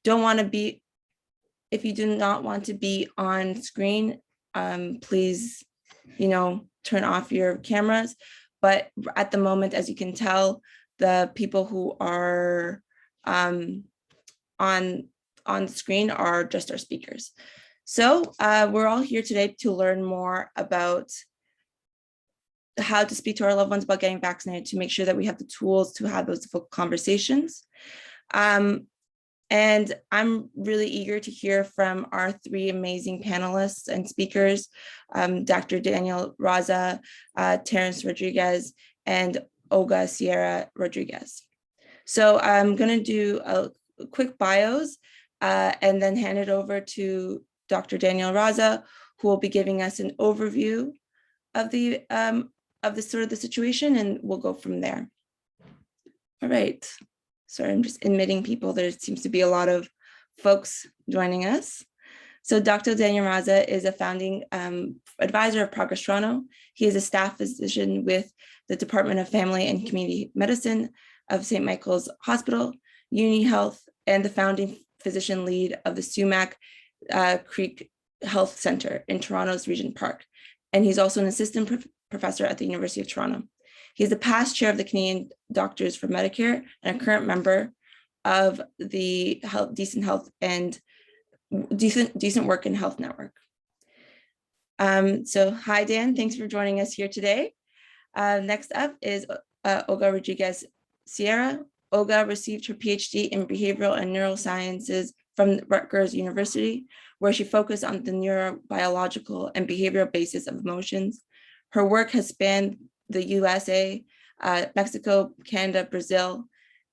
don't want to be, if you do not want to be on screen, please, turn off your cameras. But at the moment, as you can tell, the people who are on the screen are just our speakers. So we're all here today to learn more about how to speak to our loved ones about getting vaccinated, to make sure that we have the tools to have those difficult conversations. And I'm really eager to hear from our three amazing panelists and speakers, Dr. Danyaal Raza, Terrence Rodríguez, and Olga Sierra Rodríguez. So I'm going to do a quick bios and then hand it over to Dr. Danyaal Raza, who will be giving us an overview of the sort of the situation, and we'll go from there. All right. Sorry, I'm just admitting people. There seems to be a lot of folks joining us. So Dr. Danyaal Raza is a founding advisor of Progress Toronto. He is a staff physician with the Department of Family and Community Medicine of St. Michael's Hospital, Uni Health, and the founding physician lead of the Sumac Creek Health Center in Toronto's Regent Park. And he's also an assistant professor at the University of Toronto. He is the past chair of the Canadian Doctors for Medicare and a current member of the Decent Work in Health Network. So hi, Dan, thanks for joining us here today. Next up is Olga Rodríguez-Sierra. Olga received her PhD in Behavioral and Neurosciences from Rutgers University, where she focused on the neurobiological and behavioral basis of emotions. Her work has spanned the USA, Mexico, Canada, Brazil,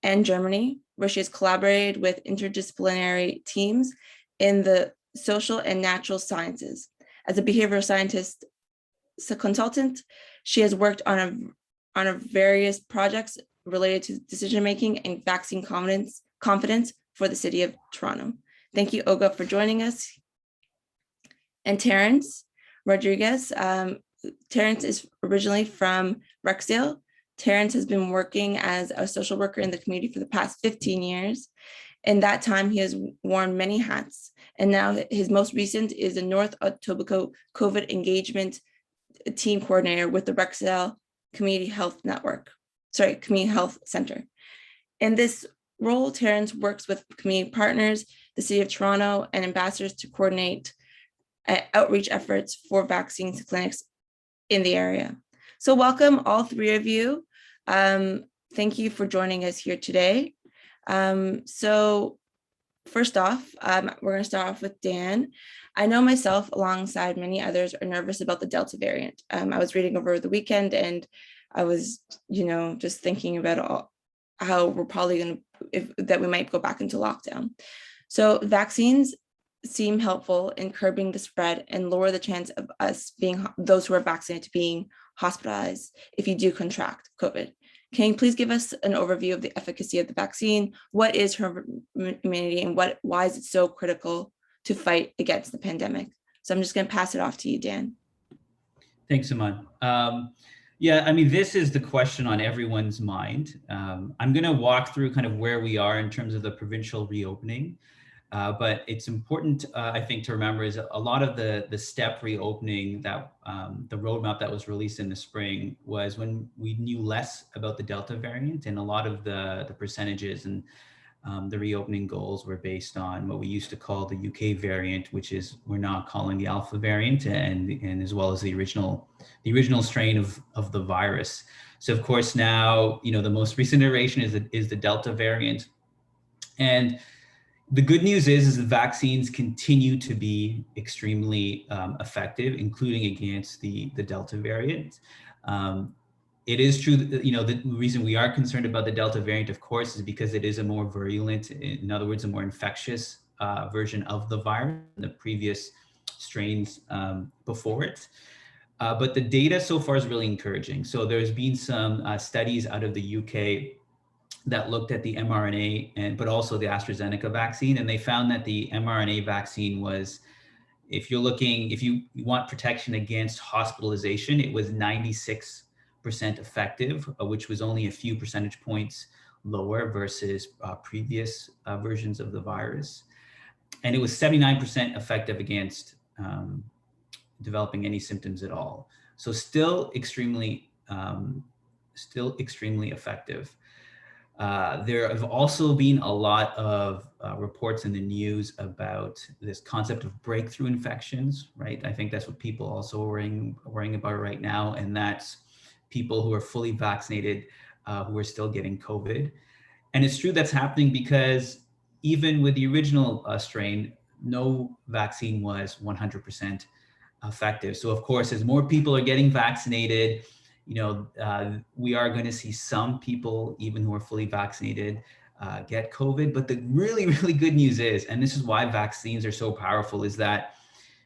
and Germany, where she has collaborated with interdisciplinary teams in the social and natural sciences. As a behavioral scientist consultant, she has worked on various projects related to decision-making and vaccine confidence for the city of Toronto. Thank you, Olga, for joining us. And Terrence Rodríguez. Terrence is originally from Rexdale. Terrence has been working as a social worker in the community for the past 15 years. In that time, he has worn many hats. And now his most recent is a North Etobicoke COVID engagement team coordinator with the Rexdale Community Health Center. In this role, Terrence works with community partners, the City of Toronto, and ambassadors to coordinate outreach efforts for vaccine clinics in the area. So welcome all three of you. Thank you for joining us here today. So first off, we're going to start off with Dan. I know myself, alongside many others, are nervous about the Delta variant. I was reading over the weekend and I was, just thinking about how we're probably going to, that we might go back into lockdown. So vaccines seem helpful in curbing the spread and lower the chance of us being, those who are vaccinated, being hospitalized if you do contract COVID. Can you please give us an overview of the efficacy of the vaccine? What is herd immunity and why is it so critical to fight against the pandemic? So I'm just going to pass it off to you, Dan. Thanks, Iman. Yeah, I mean, this is the question on everyone's mind. I'm going to walk through kind of where we are in terms of the provincial reopening. But it's important, I think, to remember is a lot of the step reopening that the roadmap that was released in the spring was when we knew less about the Delta variant, and a lot of the percentages and the reopening goals were based on what we used to call the UK variant, which is we're now calling the Alpha variant, and as well as the original strain of the virus. So of course now, the most recent iteration is the Delta variant, and the good news is the vaccines continue to be extremely effective, including against the Delta variant. It is true that, the reason we are concerned about the Delta variant, of course, is because it is a more virulent, in other words, a more infectious version of the virus than the previous strains before it. But the data so far is really encouraging. So there's been some studies out of the UK that looked at the mRNA but also the AstraZeneca vaccine, and they found that the mRNA vaccine was, if you want protection against hospitalization, it was 96% effective, which was only a few percentage points lower versus previous versions of the virus. And it was 79% effective against developing any symptoms at all. So still extremely effective. There have also been a lot of reports in the news about this concept of breakthrough infections, right? I think that's what people also are worrying about right now, and that's people who are fully vaccinated who are still getting COVID. And it's true that's happening because even with the original strain, no vaccine was 100% effective. So of course, as more people are getting vaccinated, we are going to see some people, even who are fully vaccinated, get COVID. But the really, really good news is, and this is why vaccines are so powerful, is that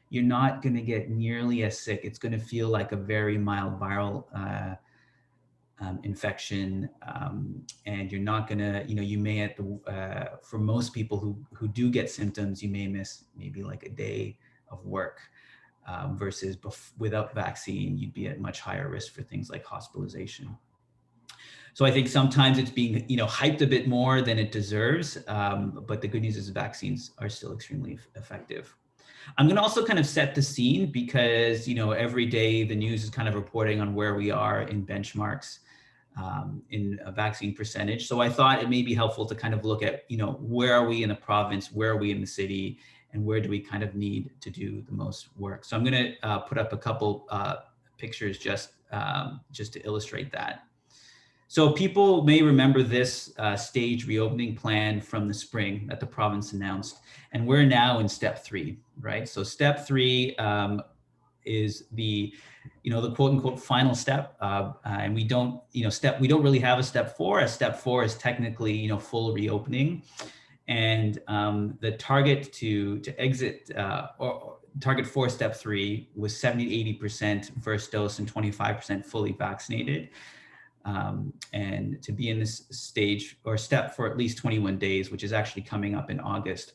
you're not going to get nearly as sick. It's going to feel like a very mild viral infection, and you're not going to, you may for most people who do get symptoms, you may miss maybe like a day of work. Versus without vaccine, you'd be at much higher risk for things like hospitalization. So I think sometimes it's being, hyped a bit more than it deserves. But the good news is vaccines are still extremely effective. I'm going to also kind of set the scene because, every day the news is kind of reporting on where we are in benchmarks in a vaccine percentage. So I thought it may be helpful to kind of look at, where are we in the province? Where are we in the city? And where do we kind of need to do the most work? So I'm going to put up a couple pictures just to illustrate that. So people may remember this stage reopening plan from the spring that the province announced, and we're now in step 3, right? So step 3 is the quote unquote final step, and we don't really have a step 4. A step 4 is technically full reopening. And the target to exit or target for step 3 was 70 to 80% first dose and 25% fully vaccinated. And to be in this stage or step for at least 21 days, which is actually coming up in August.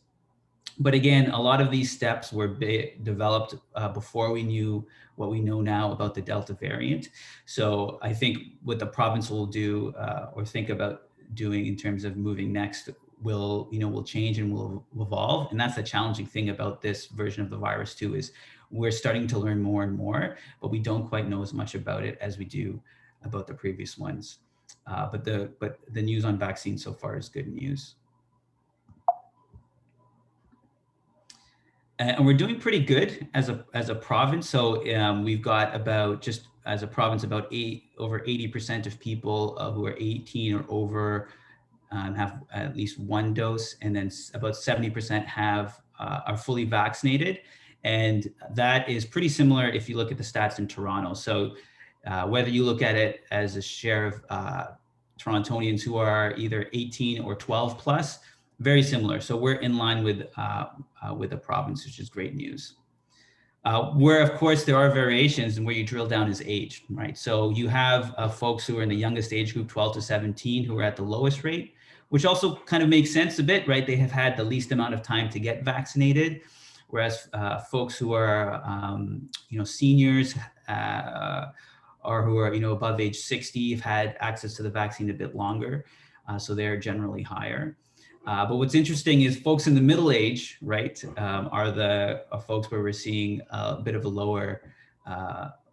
But again, a lot of these steps were developed before we knew what we know now about the Delta variant. So I think what the province will do or think about doing in terms of moving next will change and will evolve. And that's the challenging thing about this version of the virus too, is we're starting to learn more and more, but we don't quite know as much about it as we do about the previous ones. But the news on vaccines so far is good news. And we're doing pretty good as a province. So we've got about, just as a province, about over 80% of people who are 18 or over have at least one dose, and then about 70% are fully vaccinated. And that is pretty similar if you look at the stats in Toronto. So whether you look at it as a share of Torontonians who are either 18 or 12 plus, very similar. So we're in line with the province, which is great news. Where, of course, there are variations, and where you drill down is age, right? So you have folks who are in the youngest age group, 12 to 17, who are at the lowest rate, which also kind of makes sense a bit, right? They have had the least amount of time to get vaccinated, whereas folks who are, seniors or who are, above age 60 have had access to the vaccine a bit longer, so they're generally higher. But what's interesting is folks in the middle age, right, are the folks where we're seeing a bit of a lower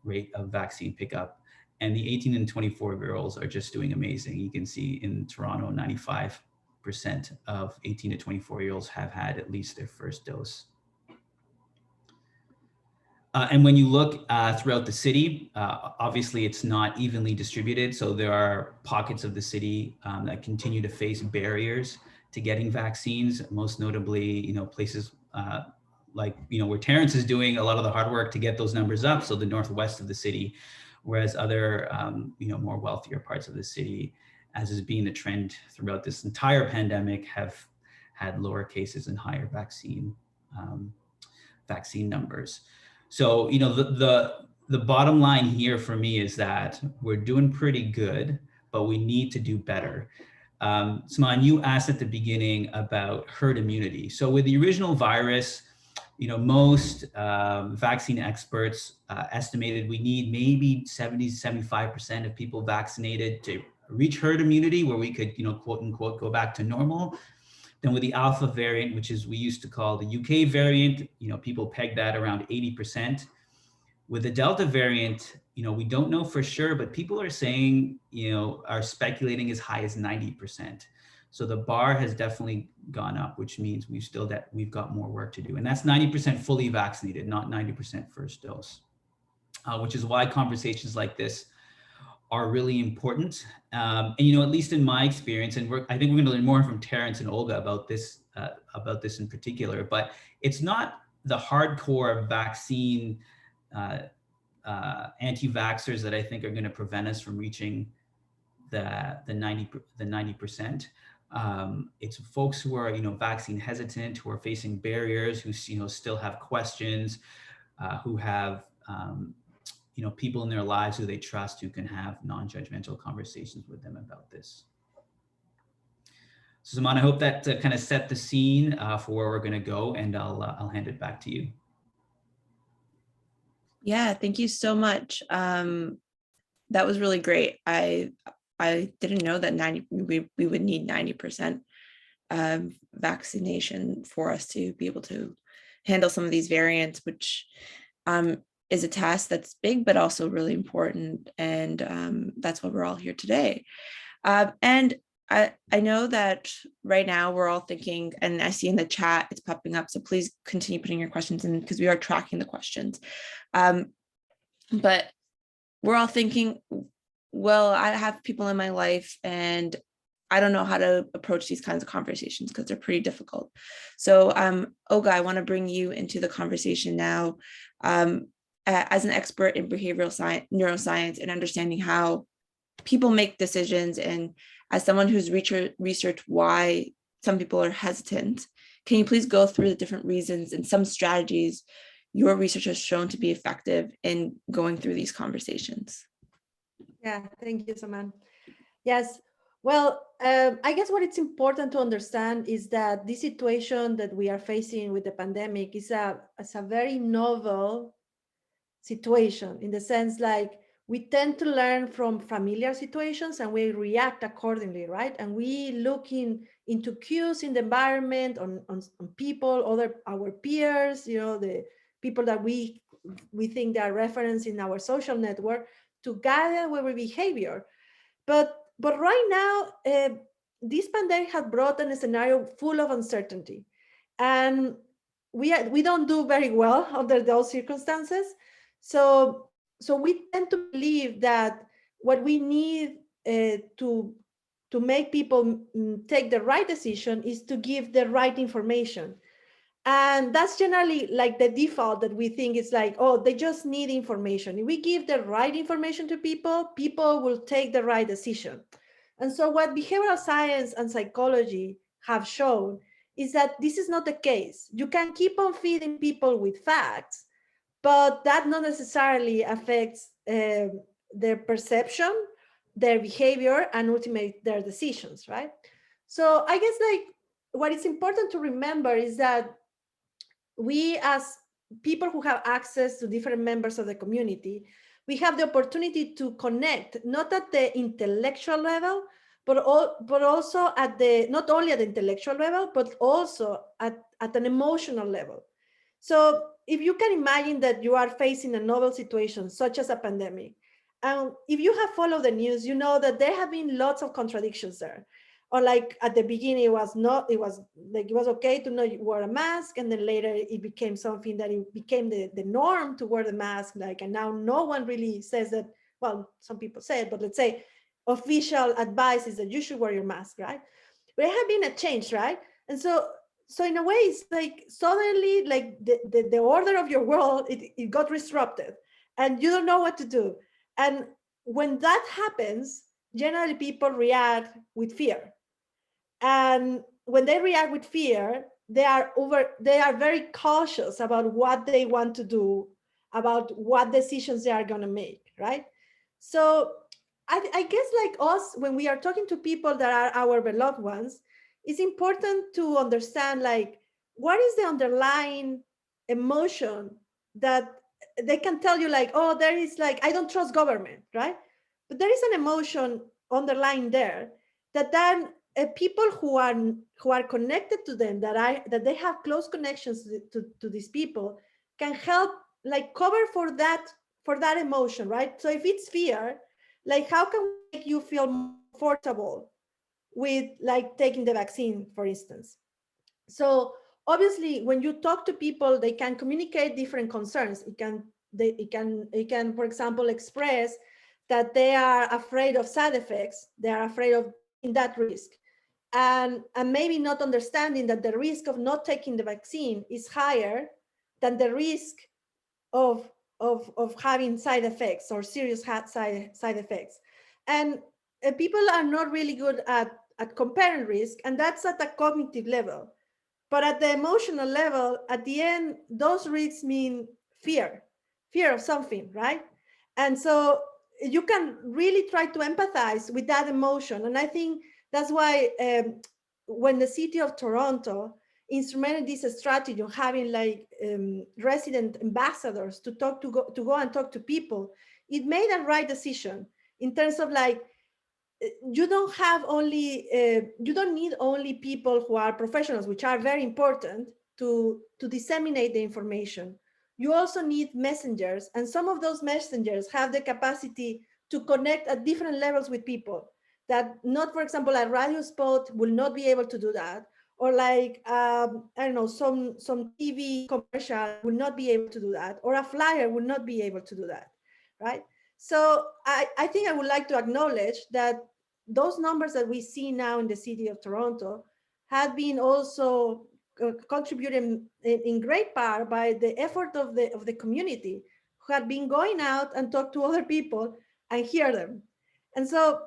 rate of vaccine pickup. And the 18 and 24-year-olds are just doing amazing. You can see in Toronto, 95% of 18 to 24-year-olds have had at least their first dose. And when you look throughout the city, obviously it's not evenly distributed. So there are pockets of the city that continue to face barriers to getting vaccines, most notably, places like, where Terrence is doing a lot of the hard work to get those numbers up. So the northwest of the city, whereas other, more wealthier parts of the city, as has been the trend throughout this entire pandemic, have had lower cases and higher vaccine numbers. So, the bottom line here for me is that we're doing pretty good, but we need to do better. Saman, you asked at the beginning about herd immunity. So with the original virus, most vaccine experts estimated we need maybe 70 to 75% of people vaccinated to reach herd immunity where we could, quote unquote, go back to normal. Then with the Alpha variant, which is we used to call the UK variant, people peg that around 80%. With the Delta variant, we don't know for sure, but people are saying, are speculating as high as 90%. So the bar has definitely gone up, which means we've got more work to do. And that's 90% fully vaccinated, not 90% first dose, which is why conversations like this are really important. And, at least in my experience, and I think we're going to learn more from Terrence and Olga about this in particular, but it's not the hardcore vaccine anti-vaxxers that I think are going to prevent us from reaching the 90%. It's folks who are, vaccine hesitant, who are facing barriers, who, still have questions, who have, people in their lives who they trust, who can have non-judgmental conversations with them about this. So Zaman, I hope that kind of set the scene for where we're going to go, and I'll hand it back to you. Yeah, thank you so much. That was really great. I didn't know that we would need 90% vaccination for us to be able to handle some of these variants, which is a task that's big, but also really important. And that's why we're all here today. And I know that right now we're all thinking, and I see in the chat it's popping up, so please continue putting your questions in because we are tracking the questions. But we're all thinking, well, I have people in my life and I don't know how to approach these kinds of conversations because they're pretty difficult. So Olga, I want to bring you into the conversation now as an expert in behavioral science, neuroscience, and understanding how people make decisions. And as someone who's researched why some people are hesitant, can you please go through the different reasons and some strategies your research has shown to be effective in going through these conversations? Yeah, thank you, Saman. Yes, well, I guess what it's important to understand is that this situation that we are facing with the pandemic is a very novel situation, in the sense like we tend to learn from familiar situations and we react accordingly, right? And we look into cues in the environment, on people, our peers, the people that we think they are referenced in our social network to guide our behavior. But right now, this pandemic has brought in a scenario full of uncertainty, and we don't do very well under those circumstances. So we tend to believe that what we need to make people take the right decision is to give the right information. And that's generally like the default that we think is like, oh, they just need information. If we give the right information to people, people will take the right decision. And so what behavioral science and psychology have shown is that this is not the case. You can keep on feeding people with facts, but that not necessarily affects their perception, their behavior, and ultimately their decisions, right? So I guess like what is important to remember is that we, as people who have access to different members of the community, we have the opportunity to connect, not at the intellectual level, but also at not only at the intellectual level, but also at an emotional level. So if you can imagine that you are facing a novel situation, such as a pandemic, and if you have followed the news, you know that there have been lots of contradictions there. Or like at the beginning, it was okay to not wear a mask. And then later it became something that it became the norm to wear the mask. And now no one really says that, well, some people say it, but let's say official advice is that you should wear your mask, right? But there have been a change, right? And so in a way, it's like suddenly like the order of your world, it got disrupted and you don't know what to do. And when that happens, generally people react with fear. And when they react with fear, they are very cautious about what they want to do, about what decisions they are going to make, right? So I guess like us, when we are talking to people that are our beloved ones, it's important to understand like what is the underlying emotion that they can tell you like, oh, there is like, I don't trust government, right? But there is an emotion underlying there, that then people who are connected to them, that they have close connections to these people, can help like cover for that emotion, right? So if it's fear, like how can we make you feel more comfortable with like taking the vaccine, for instance? So obviously, when you talk to people, they can communicate different concerns. It can, for example, express that they are afraid of side effects. They are afraid of that risk, and maybe not understanding that the risk of not taking the vaccine is higher than the risk of having side effects or serious side effects. And people are not really good at comparing risk, and that's at a cognitive level. But at the emotional level, at the end, those risks mean fear of something, right? And so you can really try to empathize with that emotion. And I think that's why when the city of Toronto instrumented this strategy of having like resident ambassadors to go and talk to people, it made a right decision in terms of like, you don't have only you don't need only people who are professionals, which are very important to disseminate the information. You also need messengers, and some of those messengers have the capacity to connect at different levels with people that not, for example, a radio spot will not be able to do that, or like I don't know, some TV commercial will not be able to do that, or a flyer will not be able to do that, right? So I think I would like to acknowledge that those numbers that we see now in the city of Toronto have been also contributed in great part by the effort of the community, who had been going out and talk to other people and hear them. And so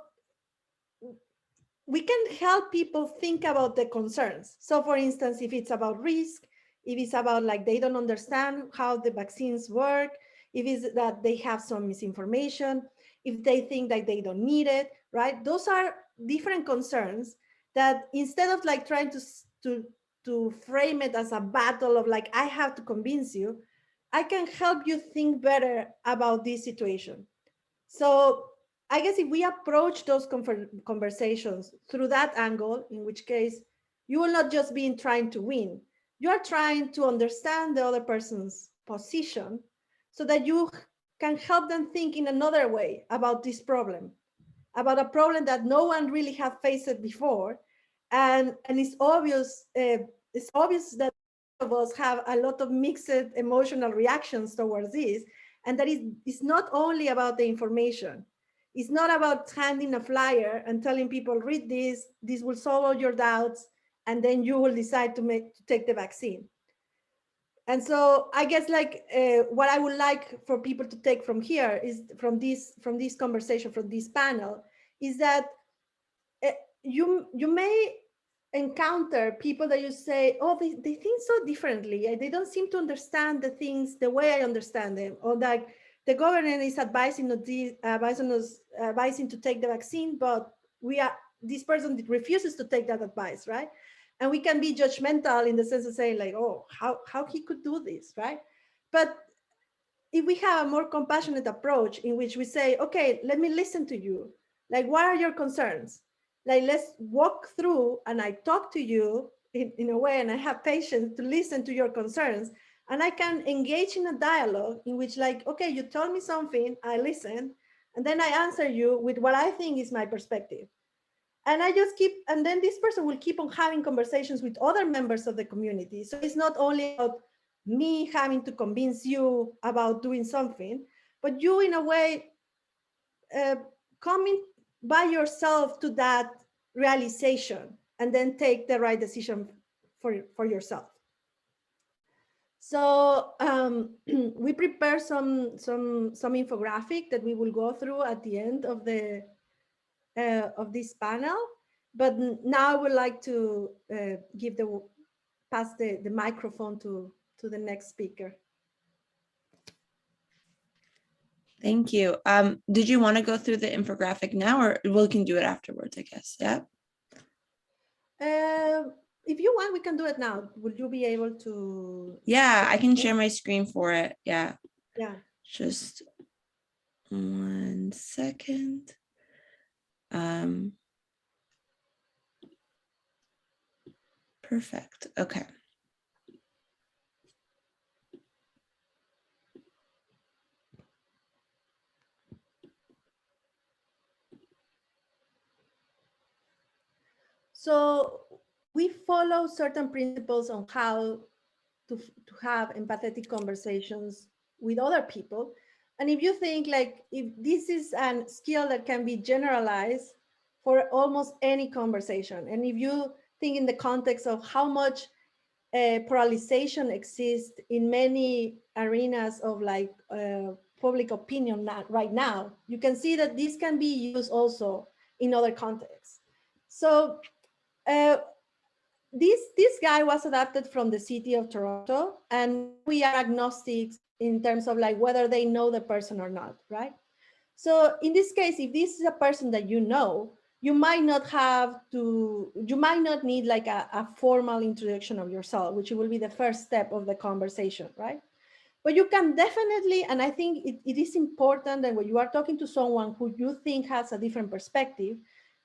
we can help people think about the concerns. So for instance, if it's about risk, if it's about like they don't understand how the vaccines work, if it's that they have some misinformation, if they think that they don't need it, right? Those are different concerns that instead of like trying to frame it as a battle of like, I have to convince you, I can help you think better about this situation. So I guess if we approach those conversations through that angle, in which case you will not just be trying to win, you are trying to understand the other person's position so that you can help them think in another way about this problem, about a problem that no one really have faced before. And it's obvious that of us have a lot of mixed emotional reactions towards this, and that it's not only about the information. It's not about handing a flyer and telling people, read this will solve all your doubts, and then you will decide to take the vaccine. And so I guess like what I would like for people to take from here is from this conversation, from this panel, is that you may encounter people that you say, oh, they think so differently. They don't seem to understand the things the way I understand them. Or like the government is advising to take the vaccine, but this person refuses to take that advice, right? And we can be judgmental in the sense of saying like, oh, how he could do this, right? But if we have a more compassionate approach in which we say, okay, let me listen to you. Like, what are your concerns? Like, let's walk through and I talk to you in a way, and I have patience to listen to your concerns. And I can engage in a dialogue in which like, okay, you tell me something, I listen, and then I answer you with what I think is my perspective. And I just keep, and then this person will keep on having conversations with other members of the community. So it's not only about me having to convince you about doing something, but you in a way coming by yourself to that realization and then take the right decision for yourself. So we prepare some infographic that we will go through at the end of this panel. But now I would like to pass the microphone to the next speaker. Thank you. Did you want to go through the infographic now, or we can do it afterwards, I guess? Yeah. If you want, we can do it now. Would you be able to? Yeah, I can share my screen for it. Yeah. Yeah. Just 1 second. Um, Perfect. Okay. So we follow certain principles on how to have empathetic conversations with other people. And if you think like, if this is a skill that can be generalized for almost any conversation, and if you think in the context of how much polarization exists in many arenas of like public opinion right now, you can see that this can be used also in other contexts. So this guy was adopted from the city of Toronto, and we are agnostics in terms of like whether they know the person or not, right? So in this case, if this is a person that you know, you might not need like a formal introduction of yourself, which will be the first step of the conversation, right? But you can definitely, and I think it is important that when you are talking to someone who you think has a different perspective,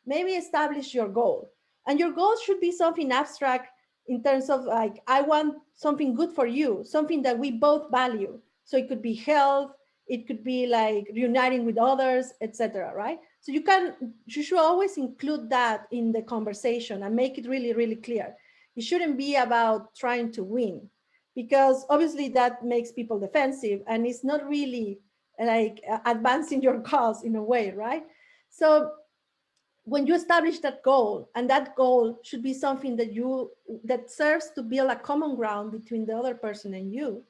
maybe establish your goal. And your goal should be something abstract in terms of like, I want something good for you, something that we both value. So it could be health, it could be like reuniting with others, etc. Right? So you should always include that in the conversation and make it really, really clear. It shouldn't be about trying to win, because obviously that makes people defensive and it's not really like advancing your cause in a way, right? So when you establish that goal, and that goal should be something that serves to build a common ground between the other person and you,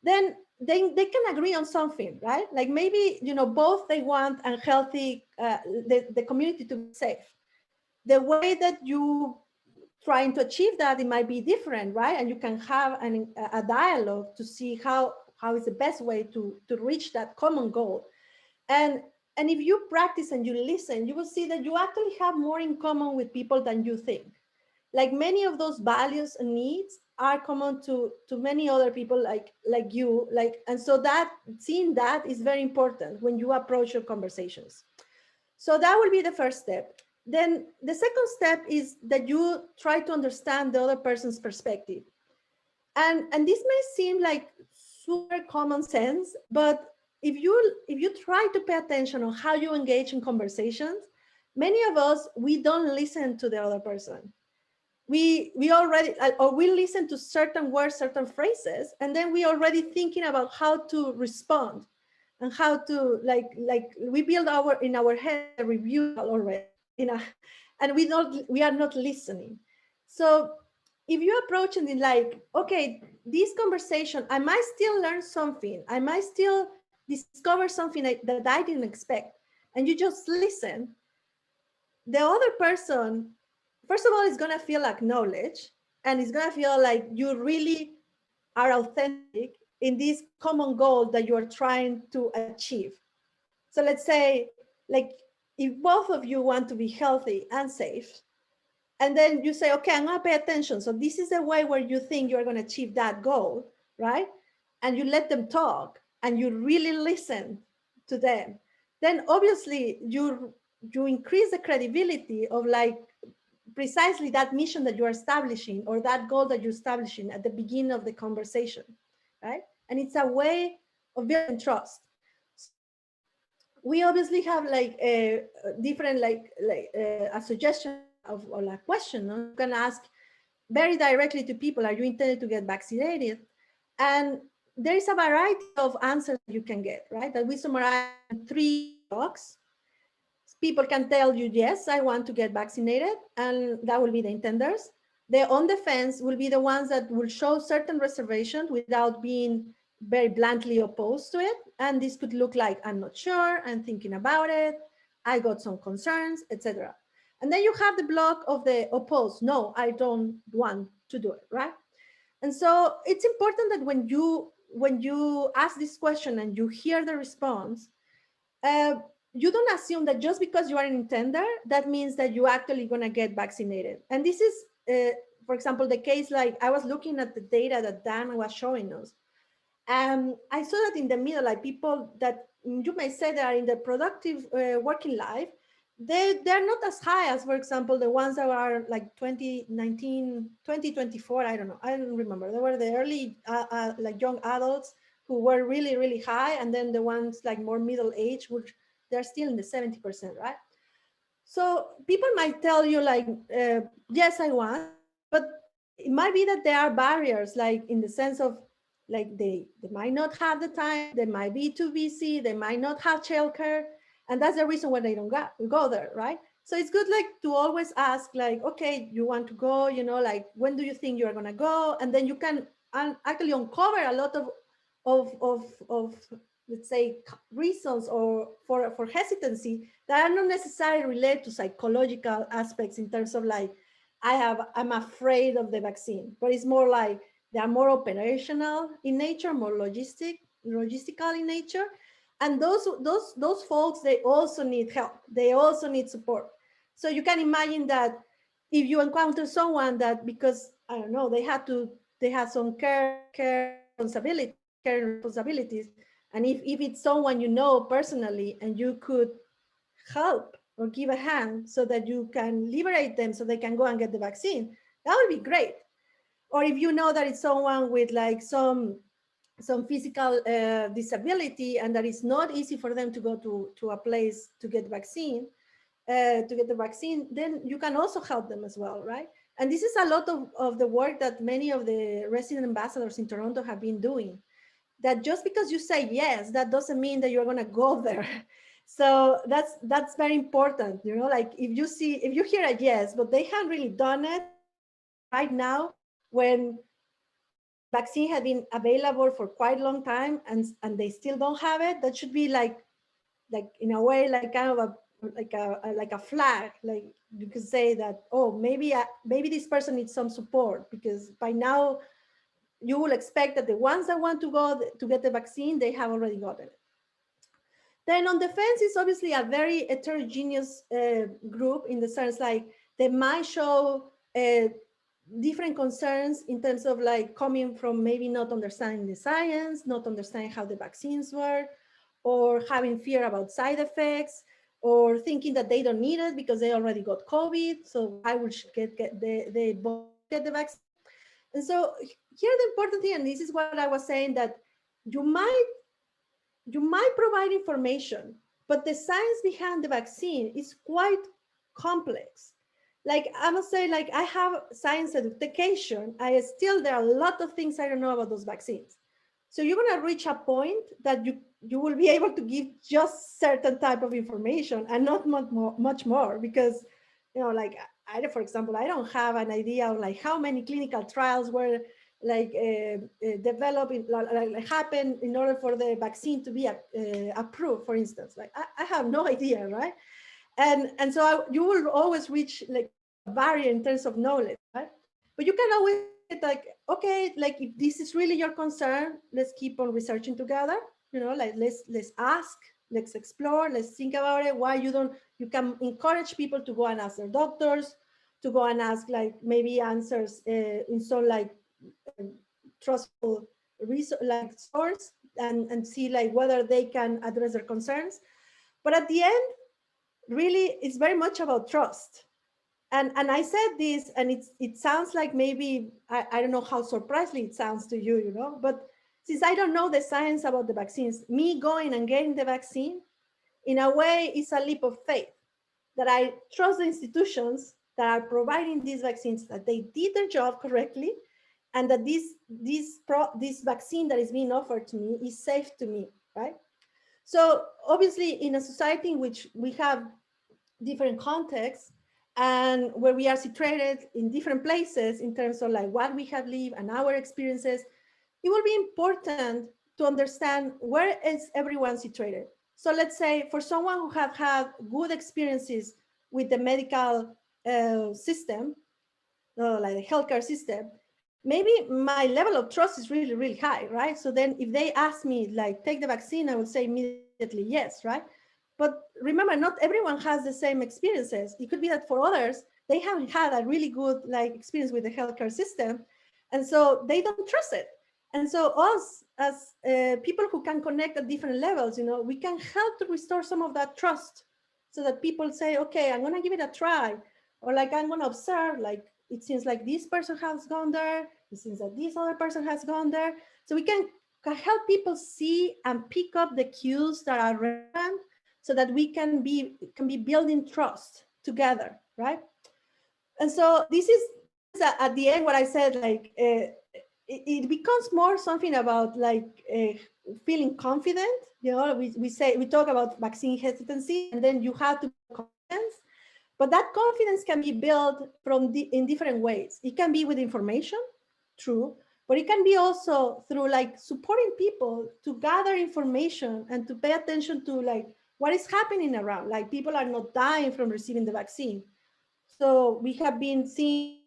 then they can agree on something, right? Like maybe, both they want a healthy, the community to be safe. The way that you trying to achieve that, it might be different, right? And you can have a dialogue to see how is the best way to reach that common goal. And if you practice and you listen, you will see that you actually have more in common with people than you think. Like many of those values and needs are common to many other people like you, and so that seeing that is very important when you approach your conversations. So that will be the first step. Then the second step is that you try to understand the other person's perspective. And this may seem like super common sense, but if you try to pay attention on how you engage in conversations, many of us, we don't listen to the other person. We already, or we listen to certain words, certain phrases, and then we already thinking about how to respond and how to like we build in our head a review already, and we are not listening. So if you approach it like, okay, this conversation, I might still learn something, I might still discover something that I didn't expect, and you just listen, the other person, first of all, is going to feel acknowledged, and it's going to feel like you really are authentic in this common goal that you are trying to achieve. So let's say, like, if both of you want to be healthy and safe, and then you say, okay, I'm going to pay attention. So this is the way where you think you're going to achieve that goal, right? And you let them talk and you really listen to them. Then obviously you increase the credibility of like precisely that mission that you're establishing or that goal that you're establishing at the beginning of the conversation, right? And it's a way of building trust. So we obviously have like a different, a suggestion of or a question. No? You can ask very directly to people, are you intended to get vaccinated? And there is a variety of answers you can get, right? That we summarize in 3 blocks. People can tell you, yes, I want to get vaccinated, and that will be the intenders. The on the fence will be the ones that will show certain reservations without being very bluntly opposed to it. And this could look like, I'm not sure, I'm thinking about it, I got some concerns, etc. And then you have the block of the opposed, no, I don't want to do it, right? And so it's important that when you ask this question and you hear the response, you don't assume that just because you are an intender, that means that you're actually going to get vaccinated. And this is, for example, the case, like I was looking at the data that Dan was showing us. I saw that in the middle, like people that you may say they are in the productive working life, they're not as high as, for example, the ones that are like 2019, 2024. I don't know. I don't remember. They were the early, like young adults who were really, really high. And then the ones like more middle age, which they're still in the 70%, right? So people might tell you like, yes, I want, but it might be that there are barriers, like in the sense of like they might not have the time, they might be too busy, they might not have childcare. And that's the reason why they don't go there, right? So it's good like to always ask like, okay, you want to go, you know, like when do you think you're gonna go? And then you can actually uncover a lot of let's say reasons or for hesitancy that are not necessarily related to psychological aspects in terms of like, I'm afraid of the vaccine, but it's more like they are more operational in nature, more logistical in nature. And those folks, they also need help. They also need support. So you can imagine that if you encounter someone that, because I don't know, they had some care responsibilities. And if it's someone you know personally and you could help or give a hand so that you can liberate them so they can go and get the vaccine, that would be great. Or if you know that it's someone with like some physical disability and that it's not easy for them to go to a place to get the vaccine, then you can also help them as well, right? And this is a lot of the work that many of the resident ambassadors in Toronto have been doing. That just because you say yes, that doesn't mean that you're going to go there. So that's very important, you know, like if you hear a yes, but they haven't really done it right now, when vaccine had been available for quite a long time and they still don't have it, that should be like in a way, like kind of a flag, like you could say that, oh, maybe this person needs some support, because by now you will expect that the ones that want to go to get the vaccine, they have already gotten it. Then on defense is obviously a very heterogeneous group, in the sense like they might show different concerns in terms of like coming from maybe not understanding the science, not understanding how the vaccines work, or having fear about side effects, or thinking that they don't need it because they already got COVID. So I would get the vaccine. And so here the important thing, and this is what I was saying, that you might provide information, but the science behind the vaccine is quite complex. Like I must say, like I have science education, there are a lot of things I don't know about those vaccines. So you're gonna reach a point that you will be able to give just certain type of information and not much more, because, you know, like for example, I don't have an idea of like how many clinical trials were like developing, like happen in order for the vaccine to be approved, for instance. Like I have no idea, right? And so you will always reach like a barrier in terms of knowledge, right? But you can always like, okay, like if this is really your concern, let's keep on researching together. You know, like let's ask, let's explore, let's think about it. Why you can encourage people to go and ask their doctors, to go and ask like maybe answers in some like trustful source, and see like whether they can address their concerns. But at the end, really, it's very much about trust. And I said this, and it sounds like maybe I don't know how surprisingly it sounds to you, you know, but since I don't know the science about the vaccines, me going and getting the vaccine, in a way, is a leap of faith, that I trust the institutions that are providing these vaccines, that they did their job correctly, and that this vaccine that is being offered to me is safe to me, right? So obviously, in a society in which we have different contexts and where we are situated in different places in terms of like what we have lived and our experiences, it will be important to understand where is everyone situated. So let's say for someone who have had good experiences with the medical system, like the healthcare system, maybe my level of trust is really, really high, right? So then if they ask me like, take the vaccine, I would say immediately yes, right? But remember, not everyone has the same experiences. It could be that for others, they haven't had a really good like experience with the healthcare system, and so they don't trust it. And so us as people who can connect at different levels, you know, we can help to restore some of that trust, so that people say, okay, I'm gonna give it a try, or like I'm gonna observe, like it seems like this person has gone there, it seems that this other person has gone there. So we can help people see and pick up the cues that are relevant so that we can be building trust together, right? And so this is at the end what I said, like it becomes more something about like feeling confident. You know, we talk about vaccine hesitancy, and then you have to build confidence. But that confidence can be built in different ways. It can be with information, true, but it can be also through like supporting people to gather information and to pay attention to like what is happening around. Like people are not dying from receiving the vaccine. So we have been seeing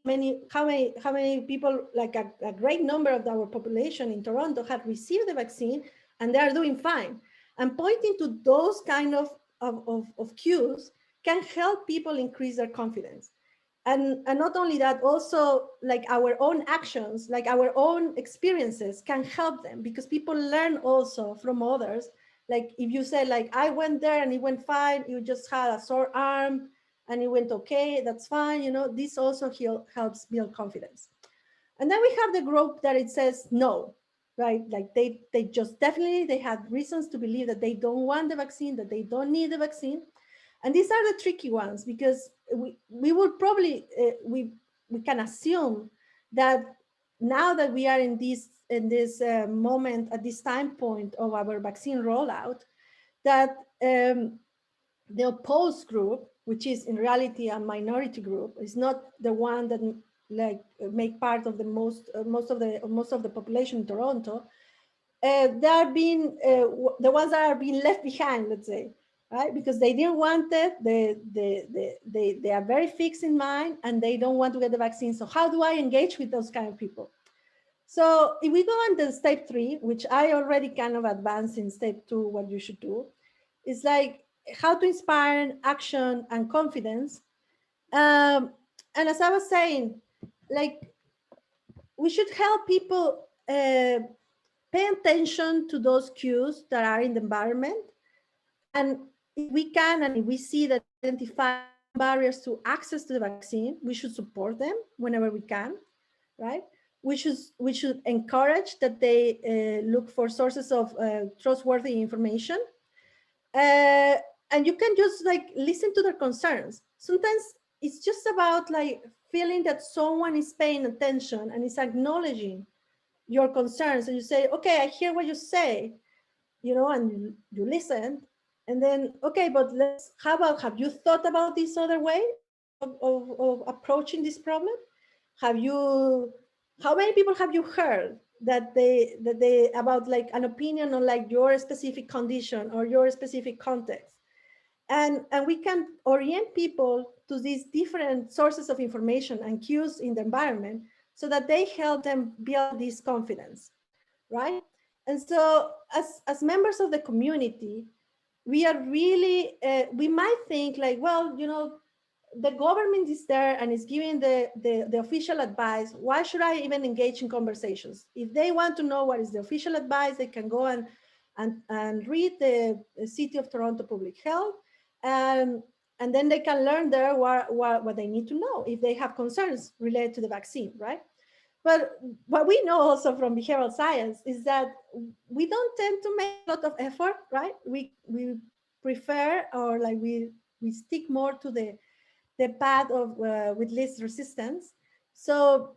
how many people, like a great number of our population in Toronto have received the vaccine and they are doing fine. And pointing to those kind of cues can help people increase their confidence. And not only that, also like our own actions, like our own experiences can help them, because people learn also from others. Like if you say like, I went there and it went fine, you just had a sore arm and it went okay, that's fine. You know, this also helps build confidence. And then we have the group that it says no, right? Like they just definitely, they had reasons to believe that they don't want the vaccine, that they don't need the vaccine. And these are the tricky ones, because we would probably, we can assume that now that we are in this moment, at this time point of our vaccine rollout, that the opposed group, which is in reality a minority group, is not the one that like make part of the most of the population in Toronto. They are being the ones that are being left behind, let's say, right? Because they didn't want it. They are very fixed in mind and they don't want to get the vaccine. So how do I engage with those kind of people? So if we go on to step 3, which I already kind of advanced in step 2, what you should do is like how to inspire action and confidence. And as I was saying, like we should help people pay attention to those cues that are in the environment. And if we can, and if we see that identify barriers to access to the vaccine, we should support them whenever we can, right? We should encourage that they look for sources of trustworthy information. And you can just like listen to their concerns. Sometimes it's just about like feeling that someone is paying attention and is acknowledging your concerns, and you say, okay, I hear what you say, you know, and you listen, and then, okay, but how about, have you thought about this other way of approaching this problem? How many people have you heard that they about like an opinion on like your specific condition or your specific context? And we can orient people to these different sources of information and cues in the environment so that they help them build this confidence, right? And so as members of the community, we are really, we might think like, well, you know, the government is there and is giving the official advice. Why should I even engage in conversations? If they want to know what is the official advice, they can go and read the City of Toronto Public Health, and then they can learn there what they need to know if they have concerns related to the vaccine, right? But what we know also from behavioral science is that we don't tend to make a lot of effort, right? We prefer, or like we stick more to the path of with least resistance. So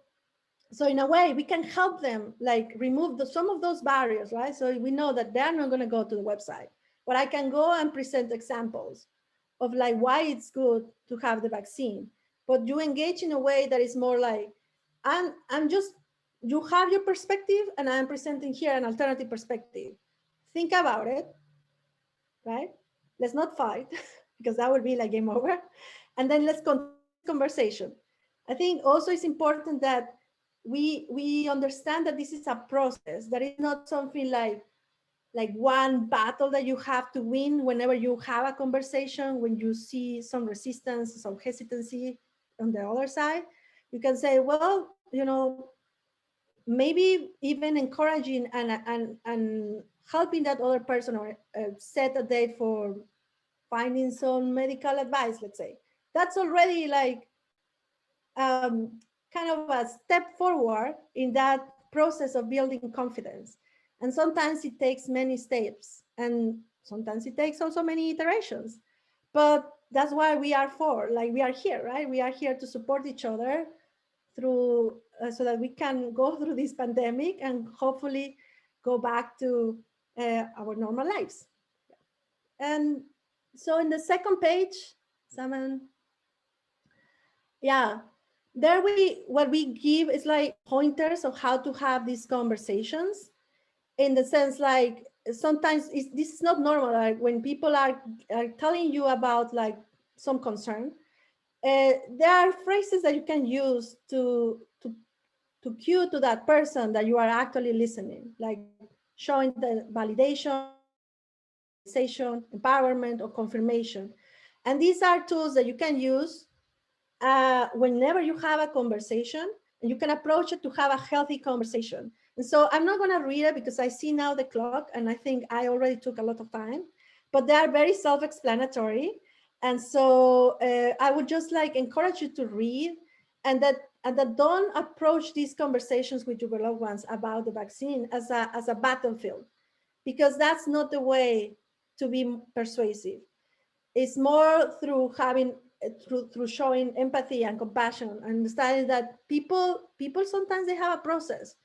in a way we can help them like remove some of those barriers, right? So we know that they're not going to go to the website, but I can go and present examples of like why it's good to have the vaccine. But you engage in a way that is more like, I'm just, you have your perspective and I'm presenting here an alternative perspective. Think about it, right? Let's not fight because that would be like game over. And then let's continue conversation. I think also it's important that we understand that this is a process, that is not something like one battle that you have to win whenever you have a conversation. When you see some resistance, some hesitancy on the other side, you can say, well, you know, maybe even encouraging and helping that other person, or set a date for finding some medical advice, let's say. That's already like kind of a step forward in that process of building confidence. And sometimes it takes many steps, and sometimes it takes also many iterations. But that's why we are we are here, right? We are here to support each other through so that we can go through this pandemic and hopefully go back to our normal lives. And so in the second page, Simon, yeah, there what we give is like pointers of how to have these conversations, in the sense like sometimes this is not normal. Like when people are telling you about like some concern, there are phrases that you can use to cue to that person that you are actually listening, like showing the validation, empowerment, or confirmation. And these are tools that you can use whenever you have a conversation, and you can approach it to have a healthy conversation. And so I'm not going to read it because I see now the clock, and I think I already took a lot of time, but they are very self-explanatory. And so I would just like encourage you to read, and that don't approach these conversations with your loved ones about the vaccine as a battlefield, because that's not the way to be persuasive. It's more through having through showing empathy and compassion, and understanding that people sometimes they have a process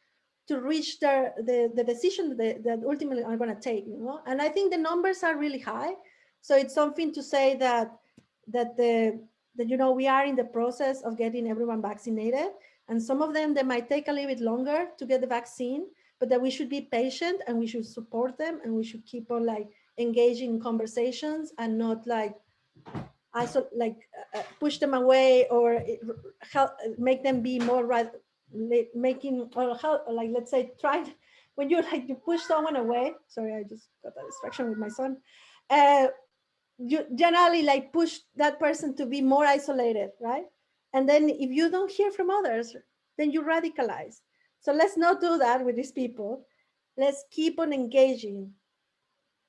to reach the decision that ultimately are going to take, you know. And I think the numbers are really high, so it's something to say that you know, we are in the process of getting everyone vaccinated, and some of them, they might take a little bit longer to get the vaccine, but that we should be patient and we should support them, and we should keep on like engaging in conversations and not like push them away, or help make them be more right, making, or help, like, let's say, try when you like you push someone away. Sorry, I just got a distraction with my son. You generally like push that person to be more isolated, right? And then if you don't hear from others, then you radicalize. So let's not do that with these people. Let's keep on engaging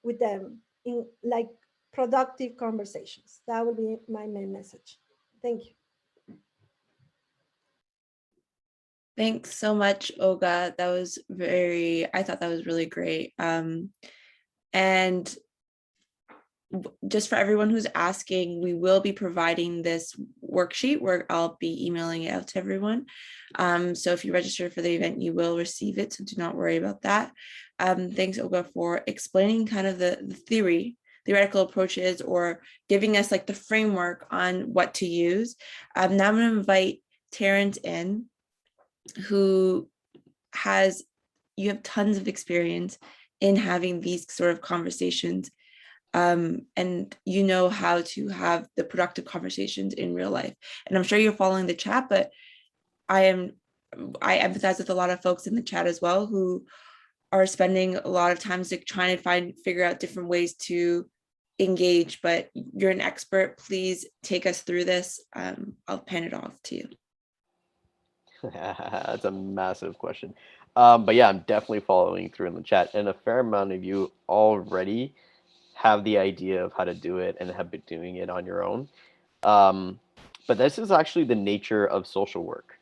with them in like productive conversations. That would be my main message. Thank you. Thanks so much, Olga. That was I thought that was really great. And just for everyone who's asking, we will be providing this worksheet where I'll be emailing it out to everyone. So if you register for the event, you will receive it. So do not worry about that. Thanks, Olga, for explaining kind of the theoretical approaches, or giving us like the framework on what to use. Now I'm going to invite Terrence in, who you have tons of experience in having these sort of conversations. And you know how to have the productive conversations in real life. And I'm sure you're following the chat, but I empathize with a lot of folks in the chat as well who are spending a lot of time like trying to figure out different ways to engage. But you're an expert. Please take us through this. I'll pen it off to you. That's a massive question. But yeah, I'm definitely following through in the chat, and a fair amount of you already have the idea of how to do it and have been doing it on your own. But this is actually the nature of social work,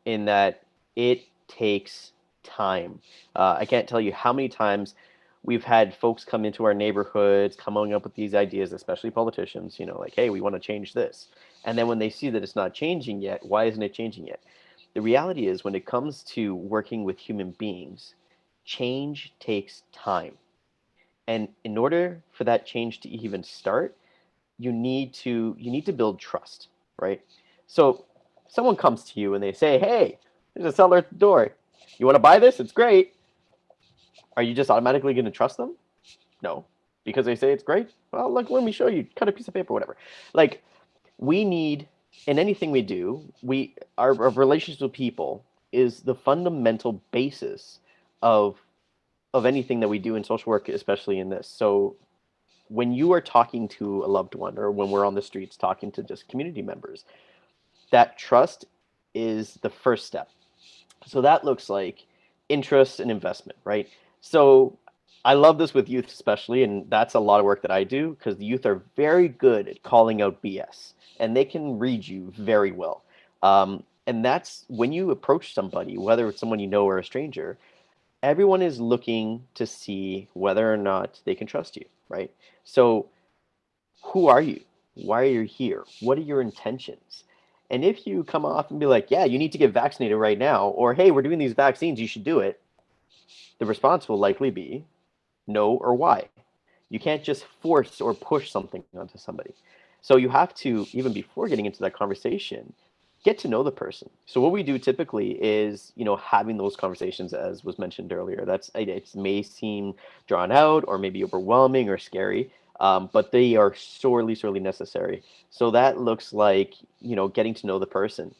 in that it takes time. I can't tell you how many times we've had folks come into our neighborhoods coming up with these ideas, especially politicians, you know, like, hey, we want to change this. And then when they see that it's not changing yet, why isn't it changing yet? The reality is, when it comes to working with human beings, change takes time. And in order for that change to even start, you need to build trust, right? So someone comes to you and they say, hey, there's a seller at the door. You want to buy this? It's great. Are you just automatically going to trust them? No. Because they say it's great? Well, look, let me show you. Cut a piece of paper, whatever. Like, we need, in anything we do, our relationships with people is the fundamental basis of anything that we do in social work, especially in this. So when you are talking to a loved one, or when we're on the streets talking to just community members, that trust is the first step. So that looks like interest and investment, right? So I love this with youth especially, and that's a lot of work that I do because the youth are very good at calling out BS, and they can read you very well. And that's when you approach somebody, whether it's someone you know or a stranger, everyone is looking to see whether or not they can trust you, right? So who are you? Why are you here? What are your intentions? And if you come off and be like, yeah, you need to get vaccinated right now, or hey, we're doing these vaccines, you should do it, the response will likely be no or why. You can't just force or push something onto somebody. So you have to, even before getting into that conversation, get to know the person. So what we do typically is, having those conversations, as was mentioned earlier. It may seem drawn out or maybe overwhelming or scary, but they are sorely, sorely necessary. So that looks like, getting to know the person,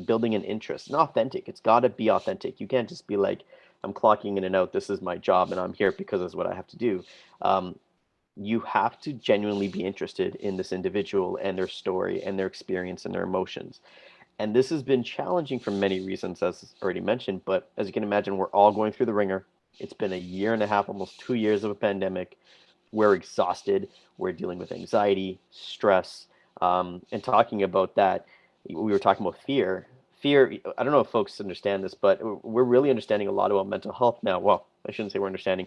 building an interest, and authentic. It's got to be authentic. You can't just be like, I'm clocking in and out. This is my job, and I'm here because it's what I have to do. You have to genuinely be interested in this individual and their story and their experience and their emotions. And this has been challenging for many reasons, as already mentioned. But as you can imagine, we're all going through the ringer. It's been a year and a half, almost 2 years of a pandemic. We're exhausted. We're dealing with anxiety, stress, and talking about that. We were talking about fear. Fear, I don't know if folks understand this, but we're really understanding a lot about mental health now. Well, I shouldn't say we're understanding.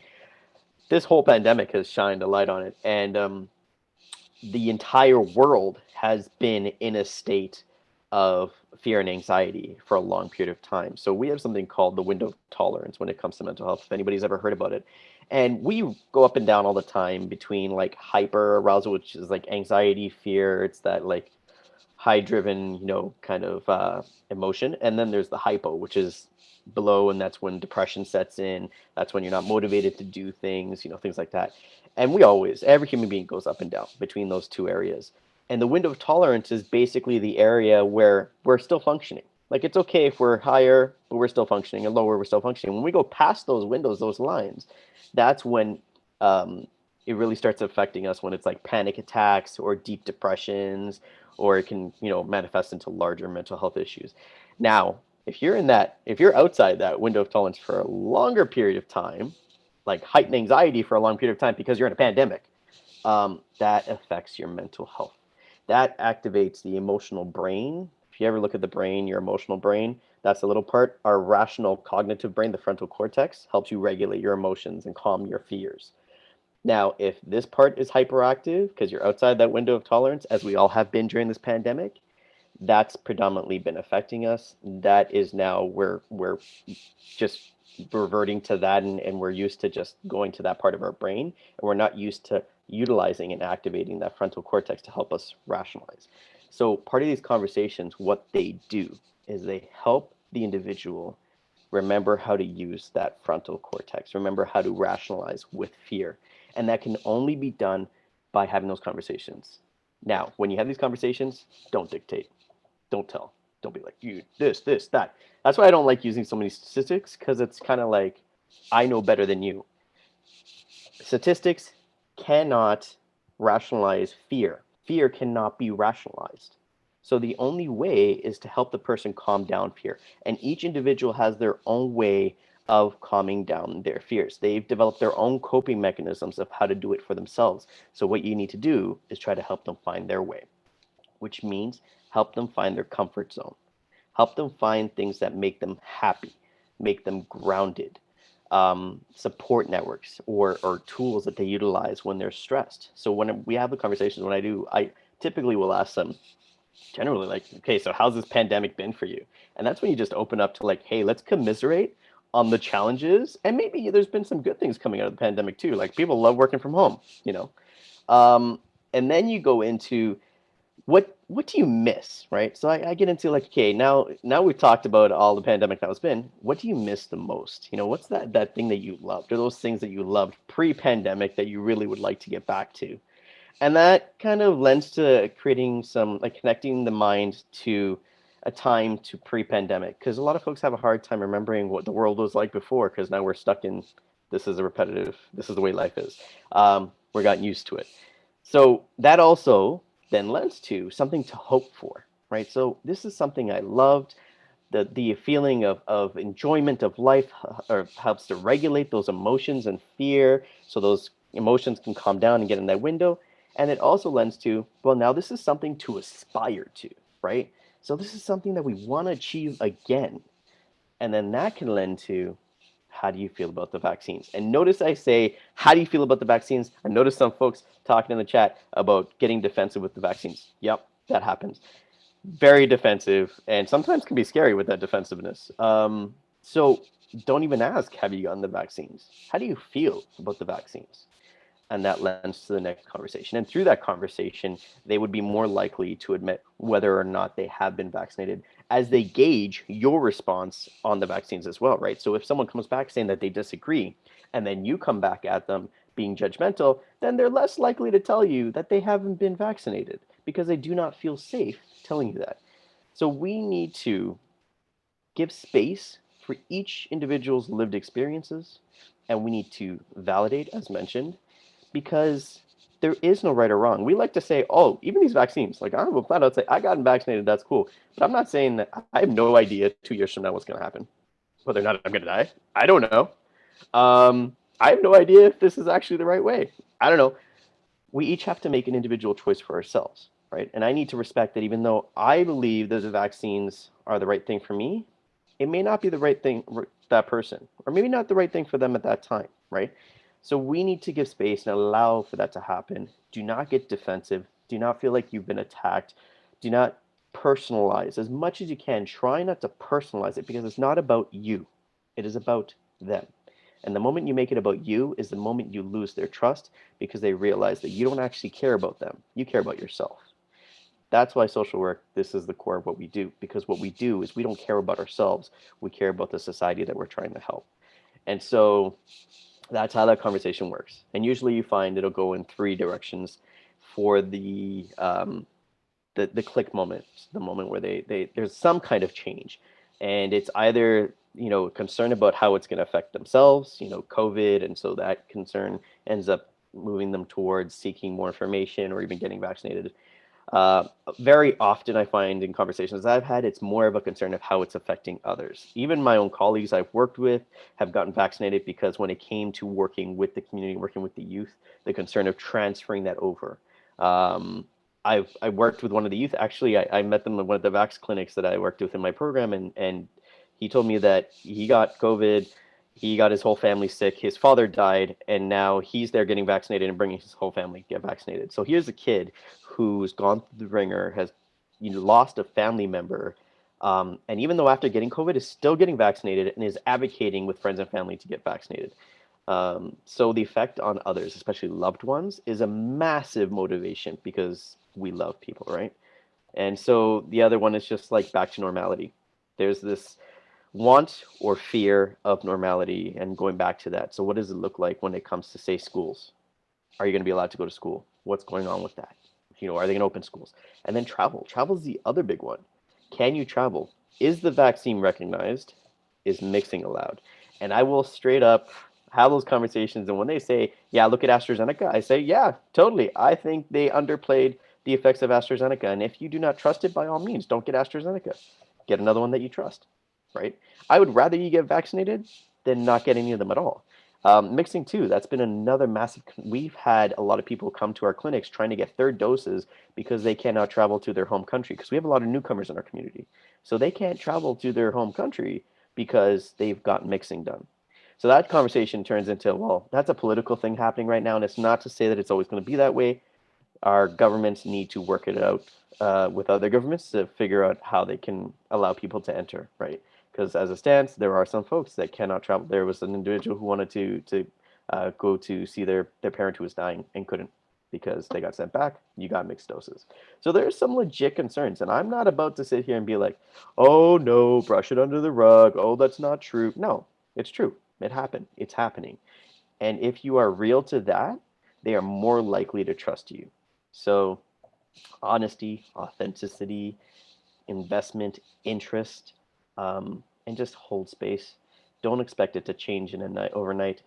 This whole pandemic has shined a light on it. And the entire world has been in a state of fear and anxiety for a long period of time. So we have something called the window of tolerance when it comes to mental health, if anybody's ever heard about it. And we go up and down all the time between like hyper arousal, which is like anxiety, fear. It's that like high driven, kind of emotion. And then there's the hypo, which is below, and that's when depression sets in. That's when you're not motivated to do things, things like that. And every human being goes up and down between those two areas. And the window of tolerance is basically the area where we're still functioning. Like it's okay if we're higher, but we're still functioning, and lower, we're still functioning. When we go past those windows, those lines, that's when it really starts affecting us, when it's like panic attacks or deep depressions, or it can, manifest into larger mental health issues. Now, if you're outside that window of tolerance for a longer period of time, like heightened anxiety for a long period of time because you're in a pandemic, that affects your mental health. That activates the emotional brain. If you ever look at the brain, your emotional brain, that's the little part. Our rational cognitive brain, the frontal cortex, helps you regulate your emotions and calm your fears. Now, if this part is hyperactive because you're outside that window of tolerance, as we all have been during this pandemic, that's predominantly been affecting us. That is now we're just reverting to that, and we're used to just going to that part of our brain, and we're not used to utilizing and activating that frontal cortex to help us rationalize. So part of these conversations, what they do is they help the individual remember how to use that frontal cortex, remember how to rationalize with fear. And that can only be done by having those conversations. Now, when you have these conversations, don't dictate, don't tell, don't be like, you, this, that. That's why I don't like using so many statistics, because it's kind of like, I know better than you. Statistics cannot rationalize fear. Fear cannot be rationalized. So the only way is to help the person calm down fear. And each individual has their own way of calming down their fears. They've developed their own coping mechanisms of how to do it for themselves. So what you need to do is try to help them find their way, which means help them find their comfort zone. Help them find things that make them happy, make them grounded, support networks or tools that they utilize when they're stressed. So when we have the conversations, I typically will ask them, generally, like, okay, so how's this pandemic been for you? And that's when you just open up to like, hey, let's commiserate on the challenges. And maybe there's been some good things coming out of the pandemic too. Like people love working from home, and then you go into what do you miss, right? So I get into like, okay, now we've talked about all the pandemic that was been. What do you miss the most? What's that thing that you loved, or those things that you loved pre-pandemic that you really would like to get back to? And that kind of lends to creating some, like, connecting the mind to a time to pre-pandemic, because a lot of folks have a hard time remembering what the world was like before, because now we're stuck in, this is the way life is. We're gotten used to it. So that also then lends to something to hope for, right? So this is something I loved, the feeling of enjoyment of life, or helps to regulate those emotions and fear, so those emotions can calm down and get in that window. And it also lends to, well, now this is something to aspire to, right? So this is something that we want to achieve again. And then that can lend to, how do you feel about the vaccines? And notice I say, how do you feel about the vaccines? I noticed some folks talking in the chat about getting defensive with the vaccines. Yep, that happens. Very defensive, and sometimes can be scary with that defensiveness. So don't even ask, have you gotten the vaccines? How do you feel about the vaccines? And that lends to the next conversation. And through that conversation, they would be more likely to admit whether or not they have been vaccinated, as they gauge your response on the vaccines as well, right? So if someone comes back saying that they disagree, and then you come back at them being judgmental, then they're less likely to tell you that they haven't been vaccinated, because they do not feel safe telling you that. So we need to give space for each individual's lived experiences, and we need to validate, as mentioned, because there is no right or wrong. We like to say, oh, even these vaccines, like I will flat out say, I gotten vaccinated, that's cool. But I'm not saying that I have no idea 2 years from now what's going to happen. Whether or not I'm going to die, I don't know. I have no idea if this is actually the right way. I don't know. We each have to make an individual choice for ourselves, right? And I need to respect that, even though I believe that the vaccines are the right thing for me, it may not be the right thing for that person, or maybe not the right thing for them at that time, right? So we need to give space and allow for that to happen. Do not get defensive. Do not feel like you've been attacked. Do not personalize as much as you can. Try not to personalize it, because it's not about you. It is about them. And the moment you make it about you is the moment you lose their trust, because they realize that you don't actually care about them. You care about yourself. That's why social work, this is the core of what we do, because what we do is we don't care about ourselves. We care about the society that we're trying to help. And so that's how that conversation works. And usually you find it'll go in three directions for the click moment, the moment where there's some kind of change. And it's either, concern about how it's going to affect themselves, COVID. And so that concern ends up moving them towards seeking more information or even getting vaccinated. Very often I find in conversations I've had, it's more of a concern of how it's affecting others. Even my own colleagues I've worked with have gotten vaccinated because when it came to working with the community, working with the youth, the concern of transferring that over. I worked with one of the youth. Actually, I met them at one of the vax clinics that I worked with in my program, and he told me that he got COVID. He got his whole family sick. His father died, and now he's there getting vaccinated and bringing his whole family to get vaccinated. So here's a kid who's gone through the ringer, has lost a family member, and even though after getting COVID is still getting vaccinated and is advocating with friends and family to get vaccinated. So the effect on others, especially loved ones, is a massive motivation, because we love people, right? And so the other one is just like back to normality. There's this want or fear of normality, and going back to that. So what does it look like when it comes to, say, schools? Are you going to be allowed to go to school? What's going on with that? Are they going to open schools? And then travel. Travel is the other big one. Can you travel? Is the vaccine recognized? Is mixing allowed? And I will straight up have those conversations. And when they say, yeah, look at AstraZeneca, I say, yeah, totally. I think they underplayed the effects of AstraZeneca. And if you do not trust it, by all means, don't get AstraZeneca. Get another one that you trust, right? I would rather you get vaccinated than not get any of them at all. Mixing too, that's been another massive. We've had a lot of people come to our clinics trying to get third doses because they cannot travel to their home country, because we have a lot of newcomers in our community. So they can't travel to their home country because they've got mixing done. So that conversation turns into, well, that's a political thing happening right now. And it's not to say that it's always going to be that way. Our governments need to work it out with other governments to figure out how they can allow people to enter, right? Because as it stands, there are some folks that cannot travel. There was an individual who wanted to go to see their parent who was dying and couldn't, because they got sent back. You got mixed doses. So there's some legit concerns. And I'm not about to sit here and be like, oh, no, brush it under the rug. Oh, that's not true. No, it's true. It happened. It's happening. And if you are real to that, they are more likely to trust you. So honesty, authenticity, investment, interest, and just hold space. Don't expect it to change in a night overnight.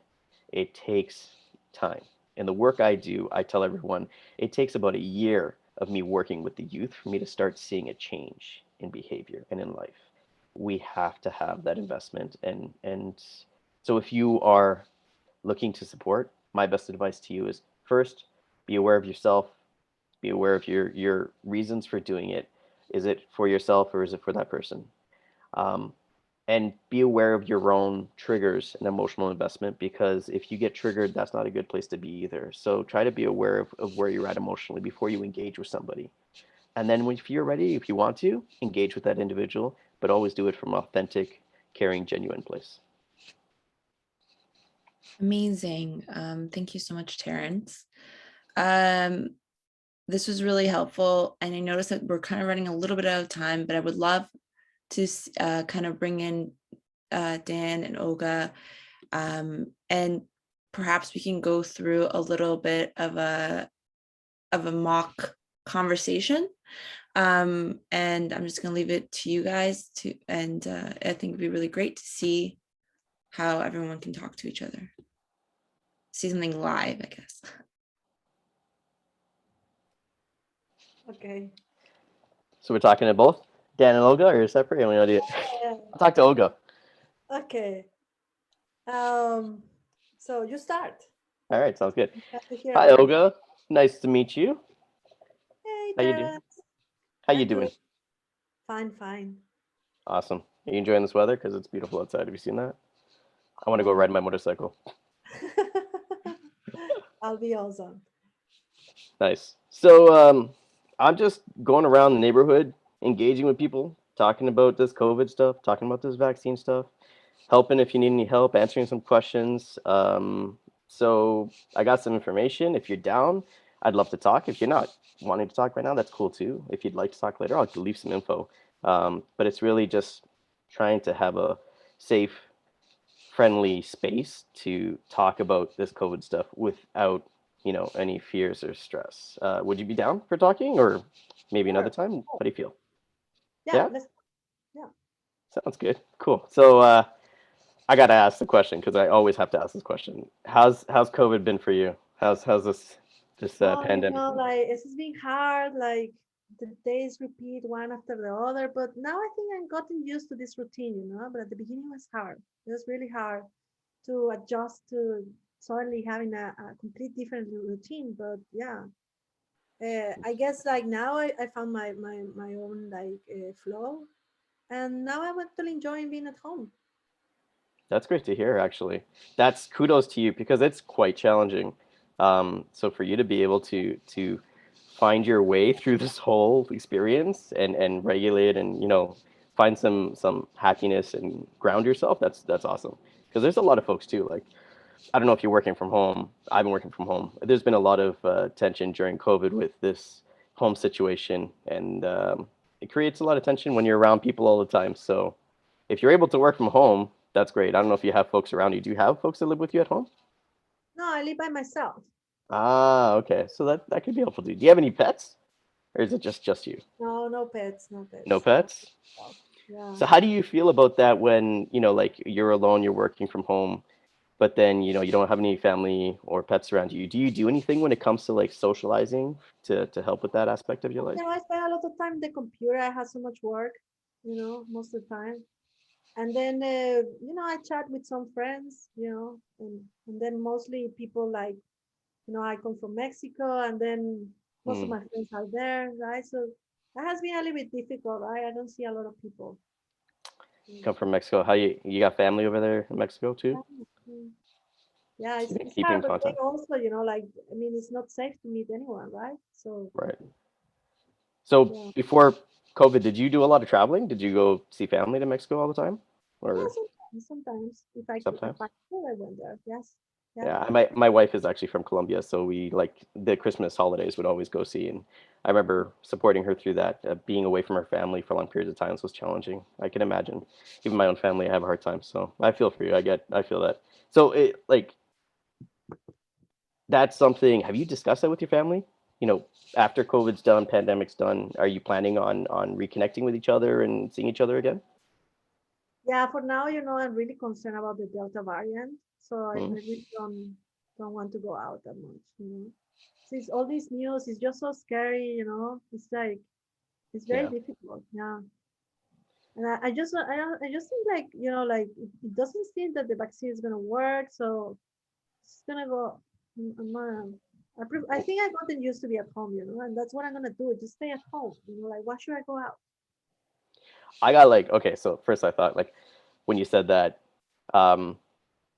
It takes time. And the work I do, I tell everyone, it takes about a year of me working with the youth for me to start seeing a change in behavior and in life. we have to have that investment. And so if you are looking to support, my best advice to you is first, be aware of yourself, be aware of your reasons for doing it. Is it for yourself or is it for that person? Um, and be aware of your own triggers and emotional investment, because if you get triggered, that's not a good place to be either. So try to be aware of where you're at emotionally before you engage with somebody. And then if you're ready, if you want to, engage with that individual, but always do it from an authentic, caring, genuine place. Amazing. Thank you so much, Terrence. This was really helpful. And I noticed that we're kind of running a little bit out of time, but I would love to kind of bring in Dan and Olga, and perhaps we can go through a little bit of a mock conversation. And I'm just going to leave it to you guys to, and I think it'd be really great to see how everyone can talk to each other. See something live, I guess. Okay. So we're talking to both Dan and Olga, or separate? You want to do it? I'll talk to Olga. Okay. So you start. All right, sounds good. Glad to hear Hi, about it. Olga. Nice to meet you. Hey, How you doing? Terrence. How you I'm good. doing? Fine, fine. Awesome. Are you enjoying this weather? Because it's beautiful outside. Have you seen that? I want to go ride my motorcycle. I'll be awesome. Nice. So I'm just going around the neighborhood, engaging with people, talking about this COVID stuff, talking about this vaccine stuff, helping if you need any help, answering some questions. So I got some information. If you're down, I'd love to talk. If you're not wanting to talk right now, that's cool too. If you'd like to talk later, I'll leave some info. But it's really just trying to have a safe, friendly space to talk about this COVID stuff without, any fears or stress. Would you be down for talking, or maybe another Sure. time? How do you feel? Yeah, Yeah? yeah. Sounds good. Cool. So I gotta ask the question because I always have to ask this question. How's COVID been for you? How's this Oh, pandemic? like it's been hard, like the days repeat one after the other, but now I think I'm gotten used to this routine. But at the beginning it was hard. It was really hard to adjust to suddenly having a complete different routine. But yeah, I guess like now I found my own like flow, and now I'm actually enjoying being at home. That's great to hear, actually. That's kudos to you because it's quite challenging. So for you to be able to find your way through this whole experience and regulate and find some happiness and ground yourself, that's awesome. Because there's a lot of folks too. Like I don't know if you're working from home. I've been working from home. There's been a lot of tension during COVID with this home situation, and it creates a lot of tension when you're around people all the time. So if you're able to work from home, that's great. I don't know if you have folks around you. Do you have folks that live with you at home? No, I live by myself. Ah, okay. So that could be helpful too. Do you have any pets, or is it just you? No, no pets, no No pets. pets? Myself. Yeah. So how do you feel about that when, like you're alone, you're working from home, but then, you don't have any family or pets around you? Do you do anything when it comes to like socializing to help with that aspect of your life? I spend a lot of time on the computer. I have so much work, most of the time. And then, I chat with some friends, and then mostly people like, I come from Mexico, and then most of Hmm. my friends are there, right? So that has been a little bit difficult, right? I don't see a lot of people. Mm. Come from Mexico. How you got family over there in Mexico too? Yeah, yeah, So you can it's keep hard, in but then contact. also, like, I mean, it's not safe to meet anyone, right? So, Right. So yeah. before COVID, did you do a lot of traveling? Did you go see family to Mexico all the time, Yeah, or sometimes if I could, if sometimes? I could, I went there. Yes. Yeah. Yeah, my wife is actually from Colombia, so we like the Christmas holidays would always go see, and I remember supporting her through that. Being away from her family for long periods of times was challenging. I can imagine. Even my own family, I have a hard time. So I feel for you. I feel that. So that's something. Have you discussed that with your family? You know, after COVID's done, pandemic's done, are you planning on reconnecting with each other and seeing each other again? Yeah, for now, I'm really concerned about the Delta variant, so I Mm, really don't want to go out that much. Since all this news is just so scary. It's like it's very yeah. difficult. Yeah. And I just think like, like it doesn't seem that the vaccine is gonna work. So it's gonna go. I think I gotten used to be at home, and that's what I'm gonna do. Just stay at home, like why should I go out? I got like, okay, so first I thought like when you said that, um,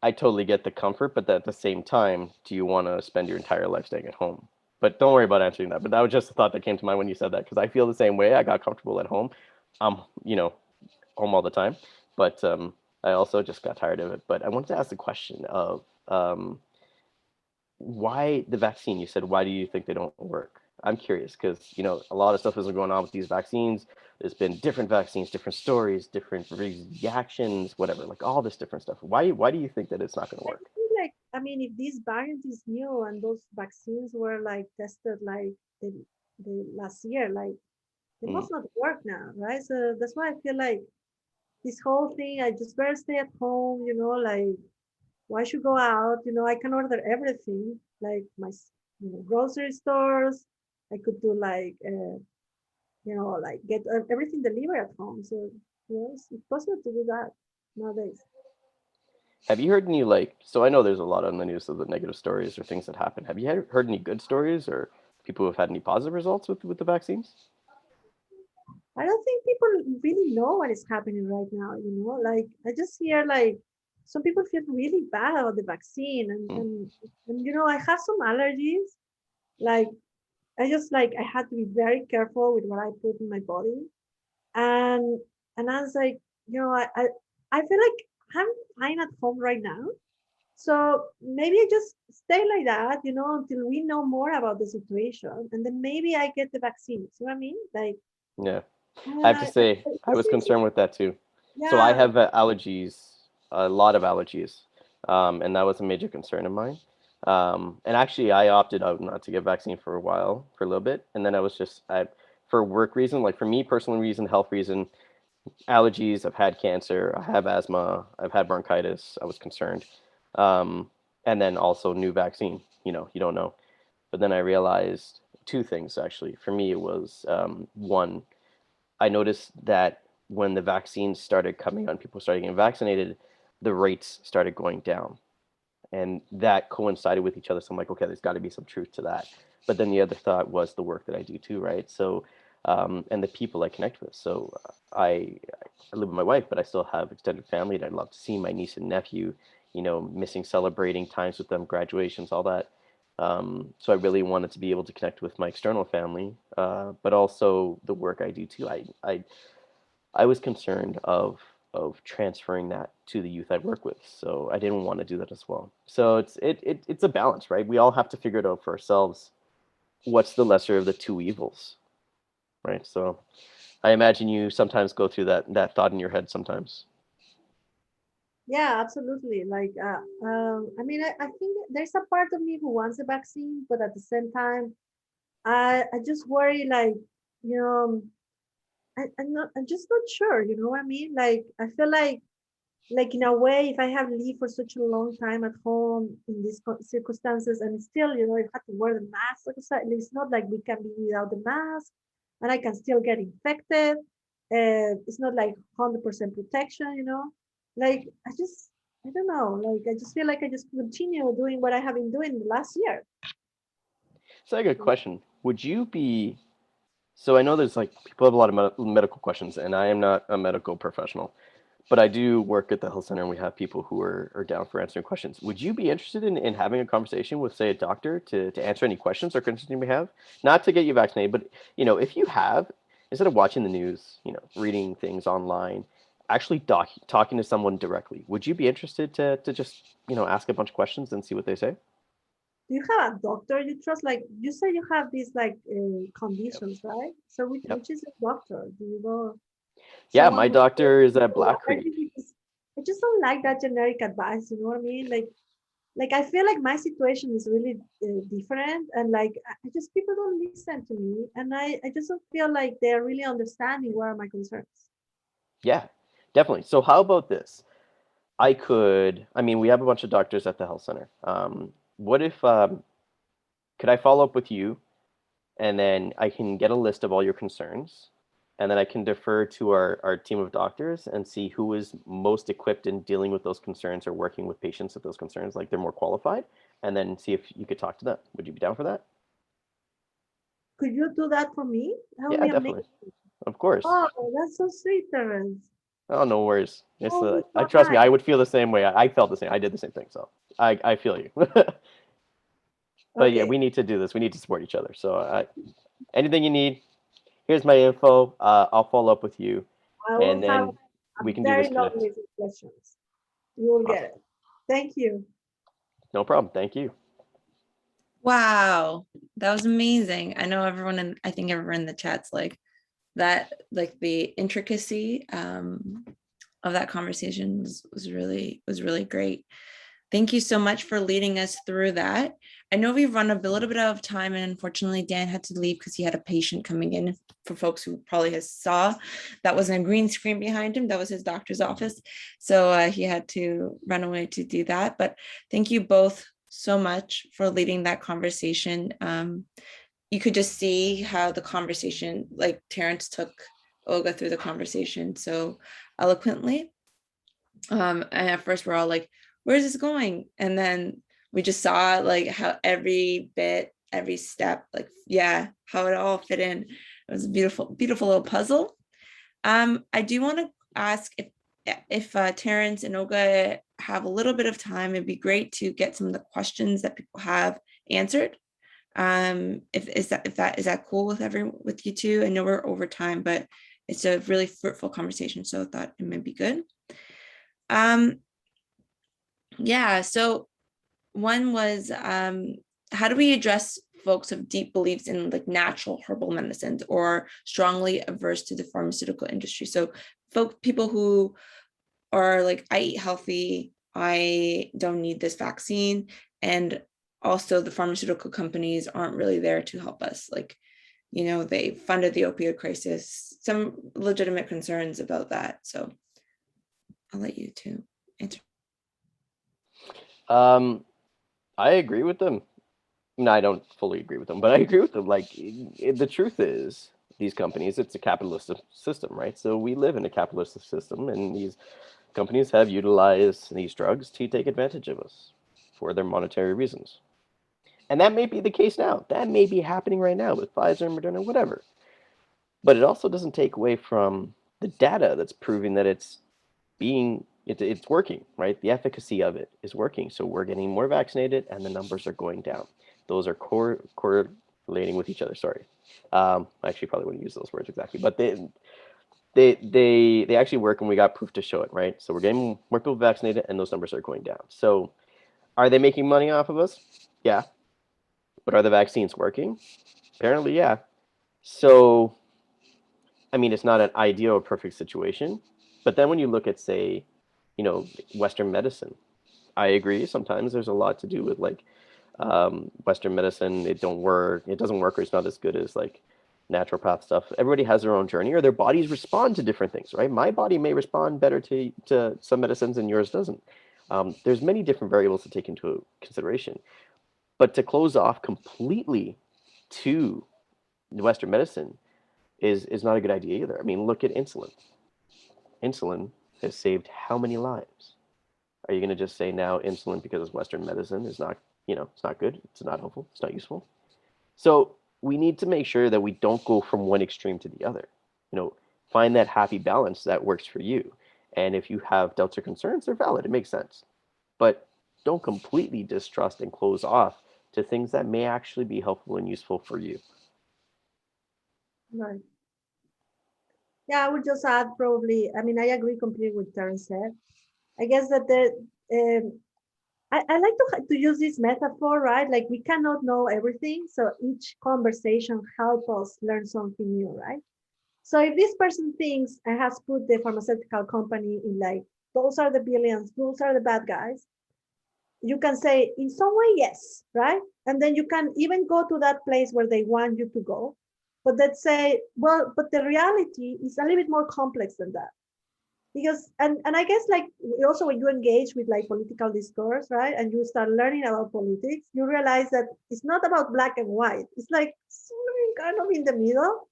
I totally get the comfort, but at the same time, do you want to spend your entire life staying at home? But don't worry about answering that. But that was just a thought that came to mind when you said that, because I feel the same way. I got comfortable at home. You know, home all the time, but I also just got tired of it. But I wanted to ask the question of why the vaccine? You said, why do you think they don't work? I'm curious because, a lot of stuff is going on with these vaccines. There's been different vaccines, different stories, different reactions, whatever, like all this different stuff. Why do you think that it's not going to I work? feel like, I mean, if this variant is new and those vaccines were like tested like the last year, like they Mm. must not work now, right? So that's why I feel like this whole thing, I just better stay at home, like why should go out? I can order everything, like my grocery stores. I could do like, like get everything delivered at home. So, it's possible to do that nowadays. Have you heard any like? So I know there's a lot on the news of the negative stories or things that happen. Have you heard any good stories or people who have had any positive results with the vaccines? I don't think people really know what is happening right now, like I just hear like some people feel really bad about the vaccine Mm. and I have some allergies. Like I just like I had to be very careful with what I put in my body. And I was like, I feel like I'm fine at home right now. So maybe I just stay like that, until we know more about the situation. And then maybe I get the vaccine. See what I mean? Like Yeah. I have to say, I I was seriously, concerned with that too. So I yeah. have allergies, a lot of allergies, and that was a major concern of mine. And actually, I opted out not to get vaccine for a while, for a little bit, and then I was just, for work reason, like for me, personal reason, health reason, allergies. I've had cancer, I have asthma, I've had bronchitis. I was concerned, um, and then also new vaccine. You don't know. But then I realized two things actually. For me, it was one. I noticed that when the vaccines started coming on, people started getting vaccinated, the rates started going down. And that coincided with each other. So I'm like, okay, there's got to be some truth to that. But then the other thought was the work that I do too, right? So, and the people I connect with. So I live with my wife, but I still have extended family that I'd love to see, my niece and nephew, missing celebrating times with them, graduations, all that. So I really wanted to be able to connect with my external family, but also the work I do too. I was concerned of transferring that to the youth I work with, so I didn't want to do that as well. So it's a balance, right? We all have to figure it out for ourselves. What's the lesser of the two evils, right? So I imagine you sometimes go through that thought in your head sometimes. Yeah, absolutely. Like, I mean, I think there's a part of me who wants a vaccine, but at the same time, I just worry, like, you know, I'm just not sure. You know what I mean? Like, I feel like in a way, if I have lived for such a long time at home in these circumstances, and still, you have to wear the mask. Like I said, it's not like we can be without the mask, and I can still get infected. It's not like 100% protection. Like I don't know. Like I just feel like I just continue doing what I have been doing the last year. So I got a question. Would you be so I know there's like people have a lot of medical questions, and I am not a medical professional. But I do work at the health center and we have people who are down for answering questions. Would you be interested in having a conversation with, say, a doctor to answer any questions or concerns you may have? Not to get you vaccinated, but if you have, instead of watching the news, reading things online, actually talking to someone directly, would you be interested to just, ask a bunch of questions and see what they say? Do you have a doctor you trust? Like you say, you have these like Yep. conditions, right? So Yep. which is the doctor? Do you go Yeah, someone my who doctor is at oh, Black Creek. I just don't like that generic advice. You know what I mean? Like I feel like my situation is really different, and like I just people don't listen to me, and I just don't feel like they're really understanding what are my concerns. Yeah, definitely. So how about this? I mean, we have a bunch of doctors at the health center. What if, could I follow up with you and then I can get a list of all your concerns? and then I can defer to our team of doctors and see who is most equipped in dealing with those concerns or working with patients with those concerns, like they're more qualified, and then see if you could talk to them. Would you be down for that? Could you do that for me? That would Yeah, be amazing. definitely. Of course. Oh, that's so sweet, Terrence. Oh, no worries. It's Oh, I that's trust me, nice. I would feel the same way. I felt the same. I did the same thing, so I feel you. But yeah, Okay, we need to do this. We need to support each other. So anything you need, here's my info. I'll follow up with you, I and will have then a we can do very this long connect. list of questions. You will get Awesome. it. Thank you. No problem. Thank you. Wow, that was amazing. I know everyone in, I think everyone in the chat's like that, like the intricacy of that conversation was really great. Thank you so much for leading us through that. I know we've run a little bit out of time, and unfortunately Dan had to leave because he had a patient coming in. For folks who probably has saw, that wasn't a green screen behind him, that was his doctor's office. So he had to run away to do that. But thank you both so much for leading that conversation. You could just see how the conversation, like Terrence took Olga through the conversation so eloquently. And at first we're all like, where's this going? And then we just saw like how every bit, every step, like, yeah, how it all fit in. It was a beautiful, beautiful little puzzle. I do want to ask if Terrence and Olga have a little bit of time, it'd be great to get some of the questions that people have answered. If is that cool with you two? I know we're over time, but it's a really fruitful conversation, so I thought it might be good. Yeah, so one was how do we address folks of deep beliefs in like natural herbal medicines or strongly averse to the pharmaceutical industry? So people who are like, I eat healthy, I don't need this vaccine, and also the pharmaceutical companies aren't really there to help us. Like, you know, they funded the opioid crisis, some legitimate concerns about that. So I'll let you two answer. I agree with them. No, I don't fully agree with them, but I agree with them. Like, the truth is, these companies, it's a capitalist system, right? So we live in a capitalist system, and these companies have utilized these drugs to take advantage of us for their monetary reasons. And that may be the case now. That may be happening right now with Pfizer, Moderna, whatever. But it also doesn't take away from the data that's proving that it's working, right? The efficacy of it is working. So we're getting more vaccinated, and the numbers are going down. Those are correlating with each other. Sorry, I actually probably wouldn't use those words exactly, but they actually work, and we got proof to show it, right? So we're getting more people vaccinated, and those numbers are going down. So are they making money off of us? Yeah. But are the vaccines working? Apparently, yeah. So, I mean, it's not an ideal or perfect situation. But then when you look at, say, Western medicine, I agree. Sometimes there's a lot to do with like Western medicine. It doesn't work, or it's not as good as like naturopath stuff. Everybody has their own journey, or their bodies respond to different things, right? My body may respond better to some medicines and yours doesn't. There's many different variables to take into consideration. But to close off completely to Western medicine is not a good idea either. I mean, look at insulin. Insulin has saved how many lives? Are you going to just say now insulin, because it's Western medicine, is not, it's not good, it's not helpful, it's not useful? So we need to make sure that we don't go from one extreme to the other. Find that happy balance that works for you. And if you have doubts or concerns, they're valid. It makes sense. But don't completely distrust and close off to things that may actually be helpful and useful for you. Right. Yeah, I would just add probably, I mean, I agree completely with Terrence said. I guess that I like to use this metaphor, right? Like we cannot know everything. So each conversation helps us learn something new, right? So if this person thinks and has put the pharmaceutical company in like, those are the billions, those are the bad guys, you can say in some way, yes, right? And then you can even go to that place where they want you to go. But let's say, well, but the reality is a little bit more complex than that. Because, and I guess like also when you engage with like political discourse, right? And you start learning about politics, you realize that it's not about black and white. It's like kind of in the middle.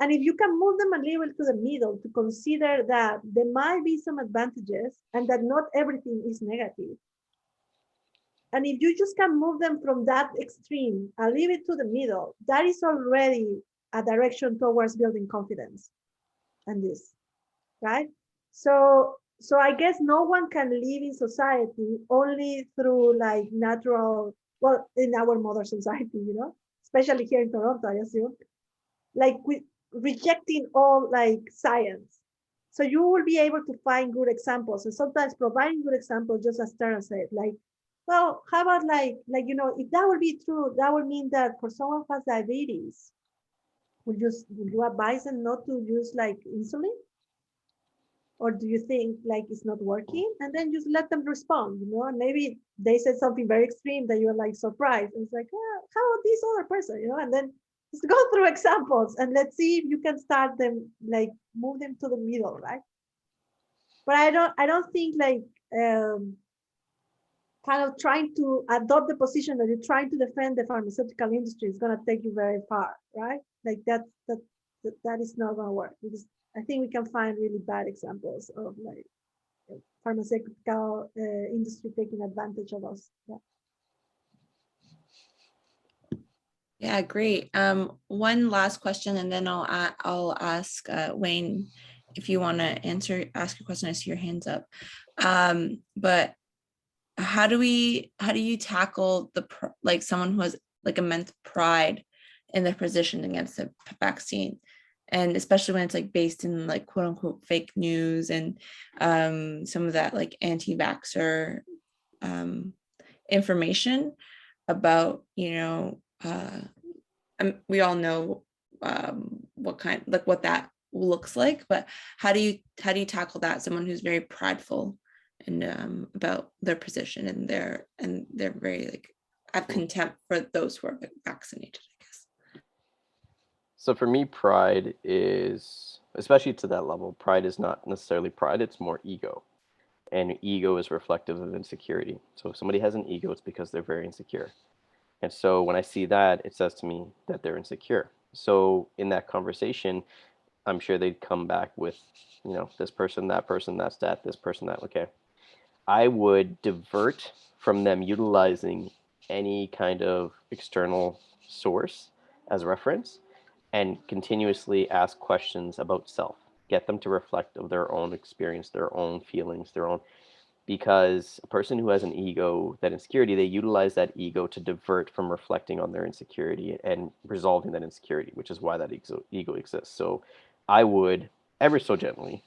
And if you can move them a little to the middle to consider that there might be some advantages and that not everything is negative. And if you just can move them from that extreme and leave it to the middle, that is already a direction towards building confidence and this, right? So I guess no one can live in society only through like natural, well, in our modern society, you know, especially here in Toronto, I assume, like with rejecting all like science. So you will be able to find good examples, and sometimes providing good examples, just as Terrence said, like, well, how about like, you know, if that would be true, that would mean that for someone who has diabetes, would you advise them not to use like insulin? Or do you think like it's not working? And then just let them respond, you know, and maybe they said something very extreme that you're like surprised. And it's like, how about this other person, you know, and then just go through examples and let's see if you can start them, like move them to the middle, right? But I don't think like kind of trying to adopt the position that you're trying to defend the pharmaceutical industry is going to take you very far, right? Like that is not going to work, because I think we can find really bad examples of like pharmaceutical industry taking advantage of us. Yeah. Yeah, great. One last question, and then I'll ask Wayne if you want to ask your question. I see your hands up. But how do you tackle like someone who has like immense pride in their position against the vaccine, and especially when it's like based in like quote unquote fake news and some of that like anti-vaxxer information about, you know, we all know what that looks like, but how do you tackle that? Someone who's very prideful and about their position, and they're very like have contempt for those who are vaccinated, I guess. So for me, pride is, especially to that level, pride is not necessarily pride, it's more ego. And ego is reflective of insecurity. So if somebody has an ego, it's because they're very insecure. And so when I see that, it says to me that they're insecure. So in that conversation, I'm sure they'd come back with, you know, this person, that's that, this person, that, okay. I would divert from them utilizing any kind of external source as reference and continuously ask questions about self. Get them to reflect of their own experience, their own feelings, because a person who has an ego, that insecurity, they utilize that ego to divert from reflecting on their insecurity and resolving that insecurity, which is why that ego exists. So I would, ever so gently,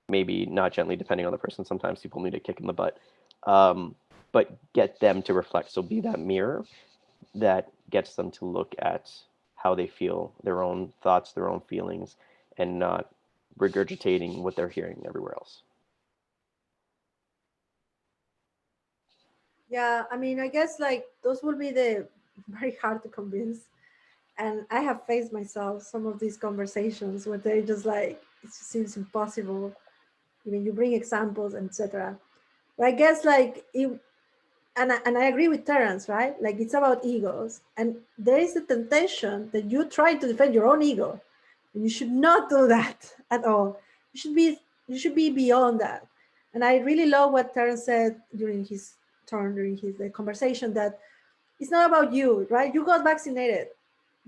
maybe not gently, depending on the person, sometimes people need a kick in the butt, but get them to reflect. So be that mirror that gets them to look at how they feel, their own thoughts, their own feelings, and not regurgitating what they're hearing everywhere else. Yeah, I mean, I guess like those will be the very hard to convince. And I have faced myself some of these conversations where they just like, it just seems impossible. I mean, you bring examples, etc. But I guess like, and I agree with Terrence, right? Like it's about egos. And there is a temptation that you try to defend your own ego. And you should not do that at all. You should be beyond that. And I really love what Terrence said during his the conversation, that it's not about you, right? You got vaccinated.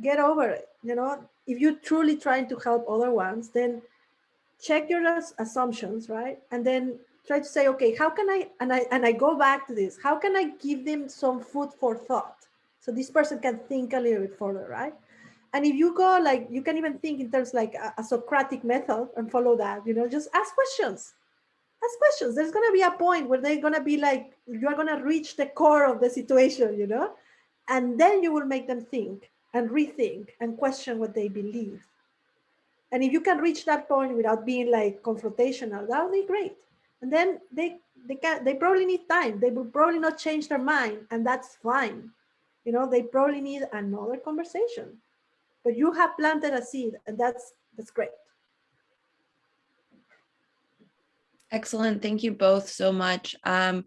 Get over it. You know, if you're truly trying to help other ones, then check your assumptions, right? And then try to say, okay, how can I go back to this? How can I give them some food for thought? So this person can think a little bit further, right? And if you go like, you can even think in terms like a Socratic method and follow that, you know, just ask questions. Ask questions. There's going to be a point where they're going to be like, you're going to reach the core of the situation, you know, and then you will make them think and rethink and question what they believe. And if you can reach that point without being like confrontational, that would be great. And then they probably need time. They will probably not change their mind, and that's fine. You know, they probably need another conversation. But you have planted a seed, and that's great. Excellent. Thank you both so much. I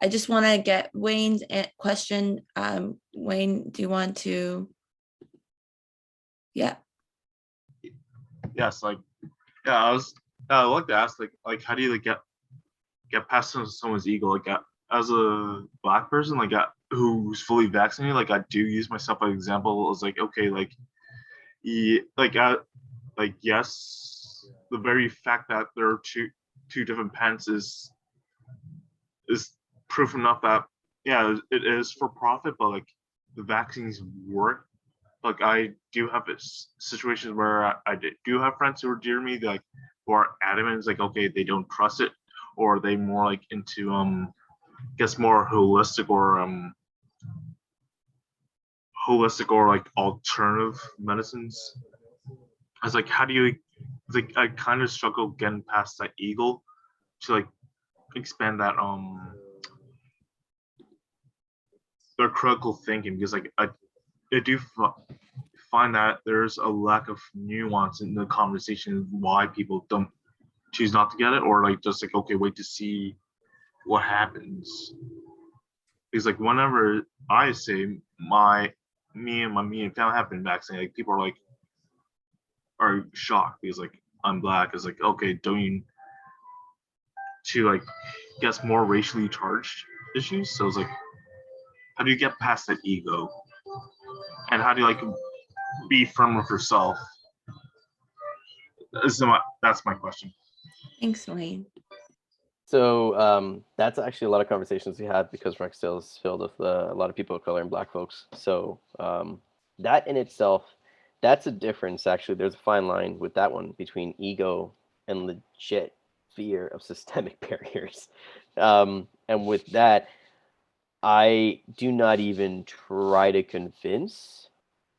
just want to get Wayne's question. Wayne, do you want to? Yeah. Yes, like, yeah, I'd like to ask, like, how do you like get past someone's ego? Like, as a Black person, like, who's fully vaccinated, like, I do use myself as an example. It's like, okay, like, like, yes, the very fact that there are two different pens is proof enough that, yeah, it is for profit, but like the vaccines work. Like, I do have situations where I do have friends who are dear to me, like, who are adamant. It's like, okay, they don't trust it, or are they more like into guess more holistic or like alternative medicines. I was like, how do you, it's like, I kind of struggle getting past that ego to like expand that their critical thinking, because like I do find that there's a lack of nuance in the conversation why people don't choose not to get it, or like just like, okay, wait to see what happens. Because like whenever I say me and my immediate family have been vaccinated, like people are shocked because like I'm Black. It's like, okay, don't you to like guess more racially charged issues. So it's like, how do you get past that ego? And how do you like be firm with yourself? That's my question. Thanks, Wayne. So that's actually a lot of conversations we had, because Rexdale is filled with a lot of people of color and Black folks. So that in itself, that's a difference. Actually, there's a fine line with that one between ego and legit fear of systemic barriers. And with that, I do not even try to convince,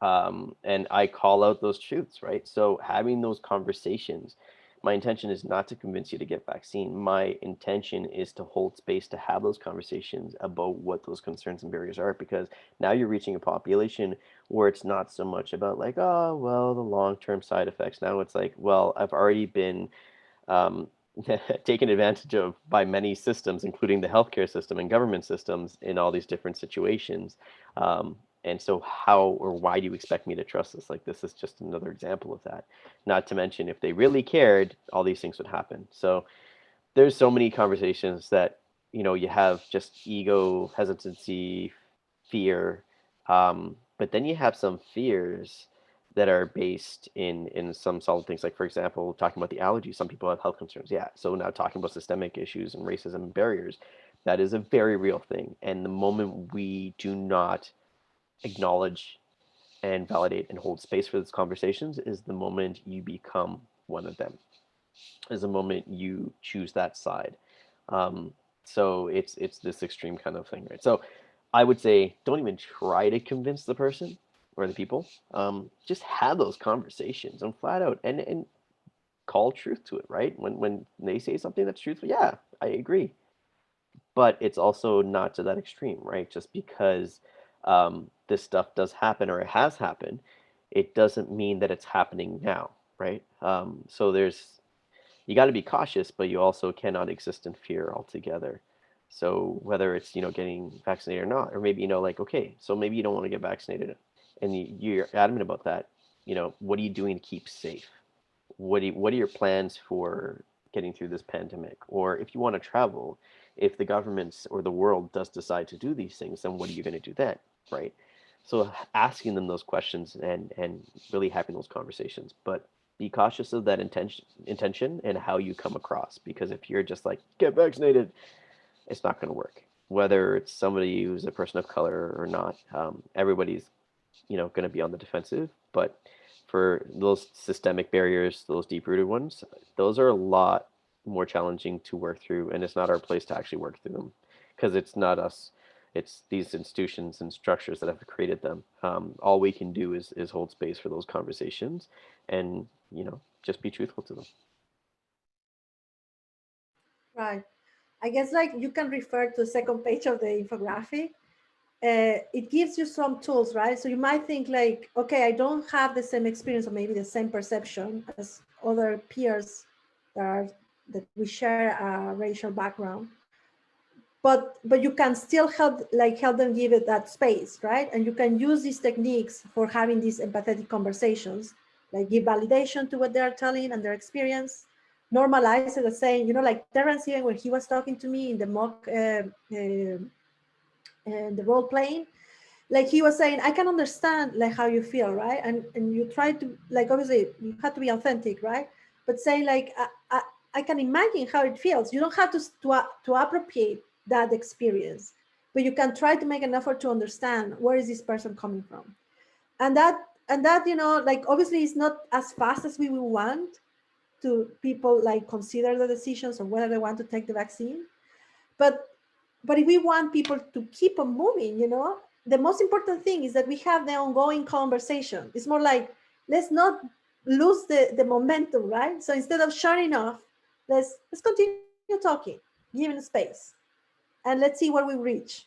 and I call out those truths, right? So having those conversations, my intention is not to convince you to get vaccine. My intention is to hold space to have those conversations about what those concerns and barriers are, because now you're reaching a population where it's not so much about like, oh, well, the long-term side effects. Now it's like, well, I've already been taken advantage of by many systems, including the healthcare system and government systems, in all these different situations. And so how or why do you expect me to trust this? Like, this is just another example of that. Not to mention, if they really cared, all these things would happen. So there's so many conversations that, you have just ego, hesitancy, fear. But then you have some fears that are based in some solid things. Like, for example, talking about the allergies, some people have health concerns. Yeah. So now talking about systemic issues and racism and barriers, that is a very real thing. And the moment we do not acknowledge and validate and hold space for those conversations is the moment you become one of them, is the moment you choose that side. So it's this extreme kind of thing, right? So I would say, don't even try to convince the person or the people. Just have those conversations and flat out and call truth to it, right? When they say something that's truthful, yeah, I agree. But it's also not to that extreme, right? Just because this stuff does happen, or it has happened, it doesn't mean that it's happening now, right? So you got to be cautious, but you also cannot exist in fear altogether. So whether it's, getting vaccinated or not, or maybe, like, okay, so maybe you don't want to get vaccinated and you're adamant about that, what are you doing to keep safe? What are your plans for getting through this pandemic? Or if you want to travel, if the governments or the world does decide to do these things, then what are you going to do then, right? So asking them those questions and really having those conversations, but be cautious of that intention and how you come across, because if you're just like, get vaccinated, it's not going to work. Whether it's somebody who's a person of color or not, everybody's going to be on the defensive. But for those systemic barriers, those deep-rooted ones, those are a lot more challenging to work through, and it's not our place to actually work through them, because it's not us. It's these institutions and structures that have created them. All we can do is hold space for those conversations and, just be truthful to them. Right. I guess like you can refer to the second page of the infographic. It gives you some tools, right? So you might think like, okay, I don't have the same experience or maybe the same perception as other peers that we share a racial background, but you can still help them give it that space, right? And you can use these techniques for having these empathetic conversations like give validation to what they're telling and their experience, normalize it as saying, like Terrence, even when he was talking to me in the mock, the role playing, like he was saying, I can understand like how you feel, right? And you try to, like, obviously you have to be authentic, right? But saying like, I can imagine how it feels. You don't have to appropriate that experience, but you can try to make an effort to understand where is this person coming from. And that, like obviously it's not as fast as we would want to people like consider the decisions of whether they want to take the vaccine. But if we want people to keep on moving, the most important thing is that we have the ongoing conversation. It's more like, let's not lose the momentum, right? So instead of shutting off, let's continue talking, giving space, and let's see where we reach,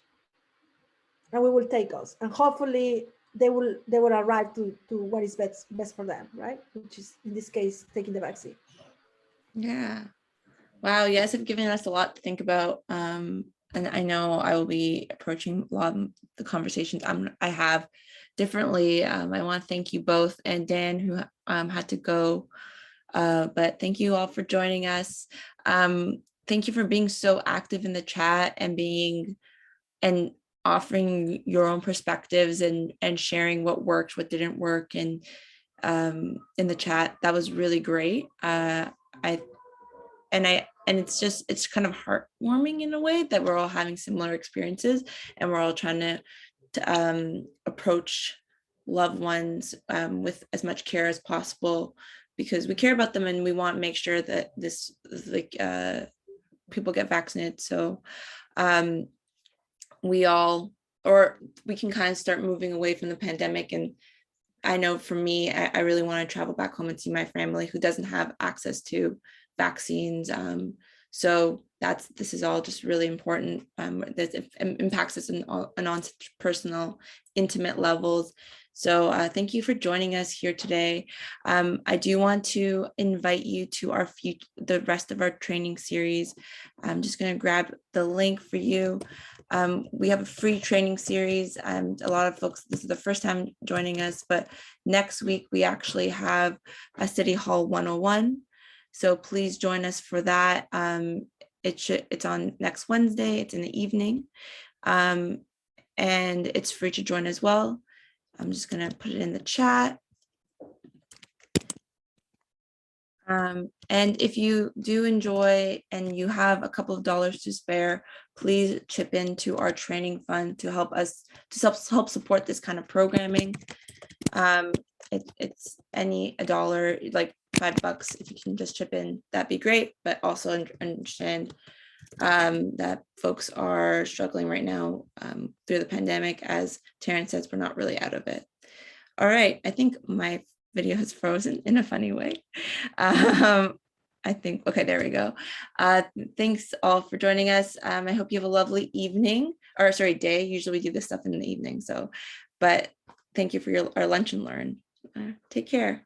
and we will take us, and hopefully they will arrive to what is best for them, right? Which is in this case taking the vaccine. Yeah. Wow. You guys have given us a lot to think about. And I know I will be approaching a lot of the conversations I have differently. I want to thank you both, and Dan, who had to go. But thank you all for joining us. Thank you for being so active in the chat and offering your own perspectives and sharing what worked, what didn't work, and in the chat. That was really great. And it's kind of heartwarming in a way that we're all having similar experiences, and we're all trying to approach loved ones with as much care as possible, because we care about them and we want to make sure that this people get vaccinated. So we can kind of start moving away from the pandemic. And I know for me, I really want to travel back home and see my family who doesn't have access to vaccines. So this is all just really important. That impacts us on such personal, intimate levels. So thank you for joining us here today. I do want to invite you to the rest of our training series. I'm just going to grab the link for you. We have a free training series, and a lot of folks, this is the first time joining us, but next week we actually have a City Hall 101. So please join us for that. It's on next Wednesday. It's in the evening, and it's free to join as well. I'm just gonna put it in the chat. And if you do enjoy and you have a couple of dollars to spare, please chip into our training fund to help us help support this kind of programming. It's a dollar, like $5. If you can just chip in, that'd be great. But also understand that folks are struggling right now through the pandemic. As Terrence says, we're not really out of it. All right, I think my video has frozen in a funny way. I think, okay, there we go. Thanks all for joining us. I hope you have a lovely evening, or sorry, day. Usually we do this stuff in the evening. So, but thank you for our lunch and learn. Take care.